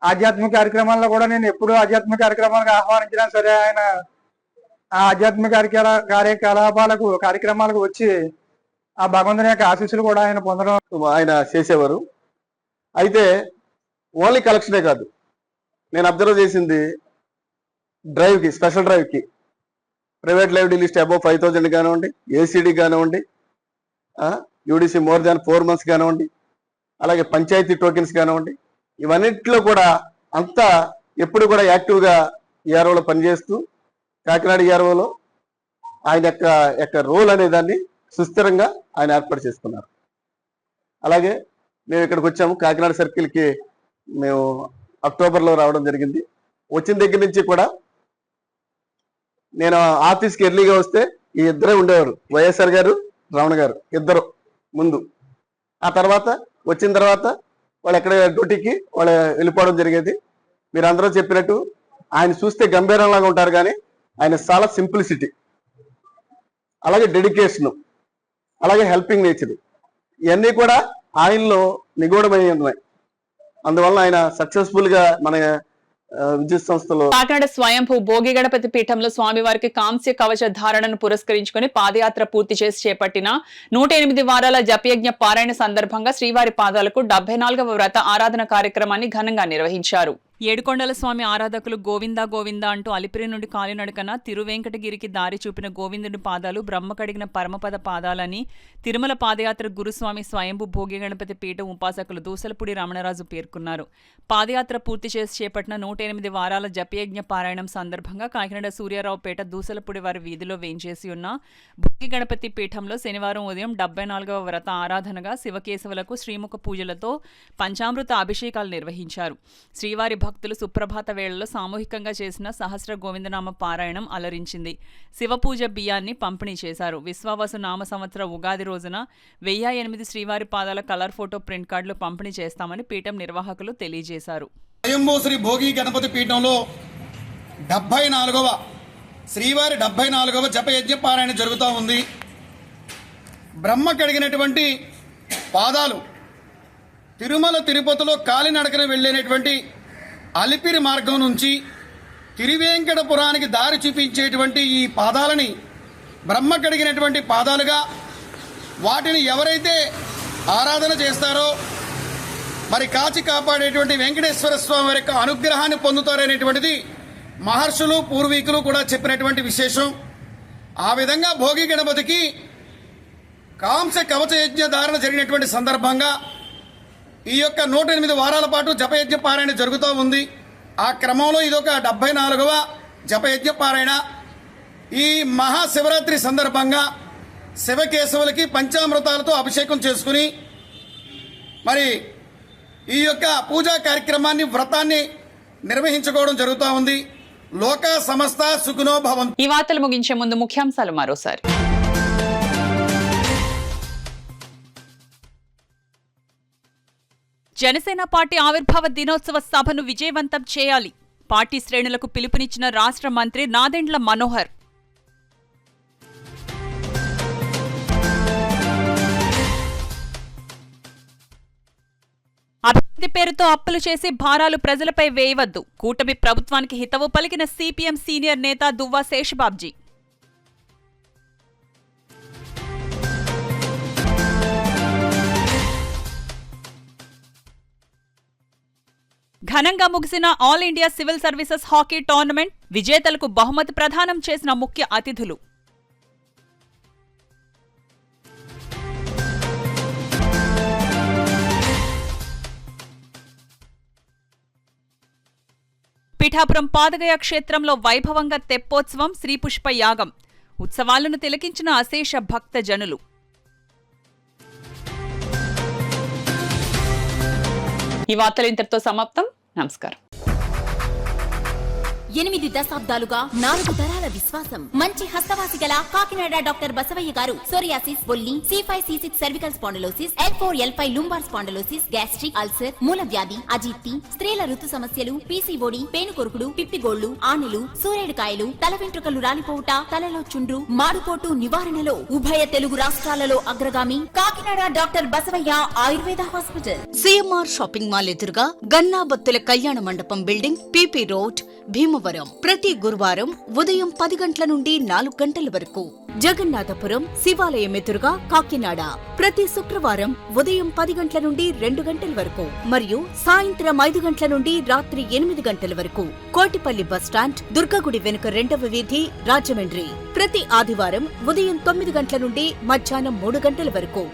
Speaker 22: ఆధ్యాత్మిక కార్యక్రమాల్లో కూడా నేను ఎప్పుడు ఆధ్యాత్మిక కార్యక్రమాలకు ఆహ్వానించినా సరే ఆయన ఆ ఆధ్యాత్మిక కార్యక్రమాలకు వచ్చి ఆ భగవంతుని యొక్క ఆశీస్సులు కూడా ఆయన పొందడం
Speaker 1: ఆయన చేసేవారు. అయితే ఓన్లీ కలెక్షనే కాదు, నేను అబ్జర్వ్ చేసింది డ్రైవ్కి, స్పెషల్ డ్రైవ్కి ప్రైవేట్ లైవ్ లిస్ట్ అబౌవ్ 5,000 కానివ్వండి, ఏసీడీ కానివ్వండి, యూడీసీ మోర్ దాన్ 4 months కానివ్వండి, అలాగే పంచాయతీ టోకెన్స్ కానివ్వండి, ఇవన్నిట్లో కూడా అంతా ఎప్పుడు కూడా యాక్టివ్గా ఈఆర్ఓలో పనిచేస్తూ కాకినాడ ఈఆర్ఓలో ఆయన యొక్క రోల్ అనే దాన్ని సుస్థిరంగా ఆయన ఏర్పాటు చేసుకున్నారు. అలాగే మేము ఇక్కడికి వచ్చాము, కాకినాడ సర్కిల్కి మేము అక్టోబర్లో రావడం జరిగింది. వచ్చిన దగ్గర నుంచి కూడా నేను ఆఫీస్కి ఎర్లీగా వస్తే ఈ ఇద్దరే ఉండేవారు, వైఎస్ఆర్ గారు, రమణ గారు, ఇద్దరు ముందు. ఆ తర్వాత వచ్చిన తర్వాత వాళ్ళు ఎక్కడ డ్యూటీకి వాళ్ళు వెళ్ళిపోవడం జరిగేది. మీరు అందరూ చెప్పినట్టు ఆయన చూస్తే గంభీరంలాగా ఉంటారు, కానీ ఆయన చాలా సింప్లిసిటీ, అలాగే డెడికేషను, అలాగే హెల్పింగ్ నేచర్, ఇవన్నీ కూడా ఆయనలో నిగూఢమై ఉన్నాయి. అందువల్ల ఆయన సక్సెస్ఫుల్గా మన విద్యుత్ సంస్థలో
Speaker 4: కాకినాడ స్వయంభూ భోగి గణపతి పీఠంలో స్వామివారికి కాంస్య కవచ ధారణను పురస్కరించుకుని పాదయాత్ర పూర్తి చేసి చేపట్టిన 108 వారాల జపయజ్ఞ పారాయణ సందర్భంగా శ్రీవారి పాదాలకు 74వ వ్రత ఆరాధన కార్యక్రమాన్ని ఘనంగా నిర్వహించారు. ఏడుకొండల స్వామి ఆరాధకులు గోవిందా గోవిందా అంటూ అలిపిరి నుండి కాలినడకన తిరువెంకటగిరికి దారి చూపిన గోవిందుని పాదాలు బ్రహ్మ కడిగిన పరమపద పాదాలని తిరుమల పాదయాత్ర గురుస్వామి స్వయంభూ భోగి గణపతి పీఠం ఉపాసకులు దూసలపూడి రమణరాజు పేర్కొన్నారు. పాదయాత్ర పూర్తి చేసి చేపట్టిన 108 వారాల జపయజ్ఞ పారాయణం సందర్భంగా కాకినాడ సూర్యారావుపేట దూసలపూడి వారి వీధిలో వేంచేసి ఉన్న భోగి గణపతి పీఠంలో శనివారం ఉదయం 74వ వ్రత ఆరాధనగా శివకేశవులకు శ్రీముఖ పూజలతో పంచామృత అభిషేకాలు నిర్వహించారు. శ్రీవారి భక్తులు సుప్రభాత వేళలో సామూహికంగా చేసిన సహస్ర గోవిందనామ పారాయణం అలరించింది. శివపూజ బియ్యాన్ని పంపిణీ చేశారు. విశ్వావసు నామ సంవత్సర ఉగాది రోజున 1008 శ్రీవారి పాదాల కలర్ ఫోటో ప్రింట్ కార్డులు పంపిణీ చేస్తామని పీఠం నిర్వాహకులు తెలియజేశారు.
Speaker 7: స్వయంభూ శ్రీ భోగి గణపతి పీఠంలో 74వ శ్రీవారి 74వ జపయజ్ఞ పారాయణ జరుగుతూ ఉంది. బ్రహ్మ కడిగినటువంటి పాదాలు తిరుమల తిరుపతిలో కాలినడకన వెళ్ళేటువంటి అలిపిరి మార్గం నుంచి తిరువేంకటపురానికి దారి చూపించేటువంటి ఈ పాదాలని బ్రహ్మ కడిగినటువంటి పాదాలుగా, వాటిని ఎవరైతే ఆరాధన చేస్తారో మరి కాచి కాపాడేటువంటి వెంకటేశ్వర స్వామి వారి యొక్క అనుగ్రహాన్ని పొందుతారనేటువంటిది మహర్షులు పూర్వీకులు కూడా చెప్పినటువంటి విశేషం. ఆ విధంగా భోగి గణపతికి కాంస్య కవచ యజ్ఞ ధారణ జరిగినటువంటి సందర్భంగా ఈ యొక్క 108 వారాల పాటు జపయజ్ఞ పారాయణ జరుగుతూ ఉంది. ఆ క్రమంలో ఇదొక 74వ జపయజ్ఞ పారాయణ. ఈ మహాశివరాత్రి సందర్భంగా శివకేశవులకి పంచామృతాలతో అభిషేకం చేసుకుని మరి ఈ యొక్క పూజా కార్యక్రమాన్ని, వ్రతాన్ని నిర్వహించుకోవడం జరుగుతూ ఉంది. లోక సమస్త సుఖినో భవంతు.
Speaker 4: ఈ వార్తలు ముగించే ముందు ముఖ్యాంశాలు మరోసారి. జనసేన పార్టీ ఆవిర్భావ దినోత్సవ సభను విజయవంతం చేయాలి. పార్టీ శ్రేణులకు పిలుపునిచ్చిన రాష్ట్ర మంత్రి నాదెండ్ల మనోహర్. అభివృద్ధి పేరుతో అప్పులు చేసి భారాలు ప్రజలపై వేయవద్దు. కూటమి ప్రభుత్వానికి హితవు పలికిన సిపిఎం సీనియర్ నేత దువ్వా శేషబాబ్జీ. ఘనంగా ముగిసిన all India civil services hockey tournament విజేతలకు బహుమతి ప్రదానం చేసిన ముఖ్య అతిథులు. పిఠాపురం పాదగయ క్షేత్రంలో వైభవంగా తెప్పోత్సవం, శ్రీపుష్ప యాగం. ఉత్సవాలను తిలకించిన అశేష భక్త జనులు. ఈ వార్తలు ఇంతటితో సమాప్తం. నమస్కారం.
Speaker 2: 8 దశాబ్దాలుగా 4 తరాల విశ్వాసం. మంచి హస్తవాసి గల కాకినాడ డాక్టర్ బసవయ్య గారు సోరియాసిస్, బొల్లి, C5C6 cervical spondylosis, L4L5 lumbar spondylosis, gastric ulcer, మూలవ్యాధి, అజీర్తి, స్త్రీల ఋతు సమస్యలు, పీసీఓడి, పేనుకొరుకుడు, పిప్పిగోళ్లు, ఆనెలు, సూరేడుకాయలు, తల వెంట్రుకలు రాలిపోవుట, తలలో చుండ్రు, మాడుకోటు నివారణలో ఉభయ తెలుగు రాష్ట్రాలలో అగ్రగామి Kakinada doctor Basavayya Ayurveda hospital.
Speaker 3: CMR shopping mall ఎదురుగా గన్నాబత్తుల కళ్యాణ మండపం బిల్డింగ్, పీపీ రోడ్, భీమవరం. ప్రతి గురువారం ఉదయం 10 గంటల నుండి 4 గంటల వరకు. జగన్నాథపురం శివాలయం ఎదురుగా కాకినాడ ప్రతి శుక్రవారం ఉదయం 10 గంటల నుండి 2 గంటల వరకు మరియు సాయంత్రం 5 గంటల నుండి రాత్రి 8 గంటల వరకు. కోటిపల్లి బస్టాండ్, దుర్గగుడి వెనుక 2వ వీధి, రాజమండ్రి. ప్రతి ఆదివారం ఉదయం 9 గంటల నుండి మధ్యాహ్నం 3 గంటల వరకు.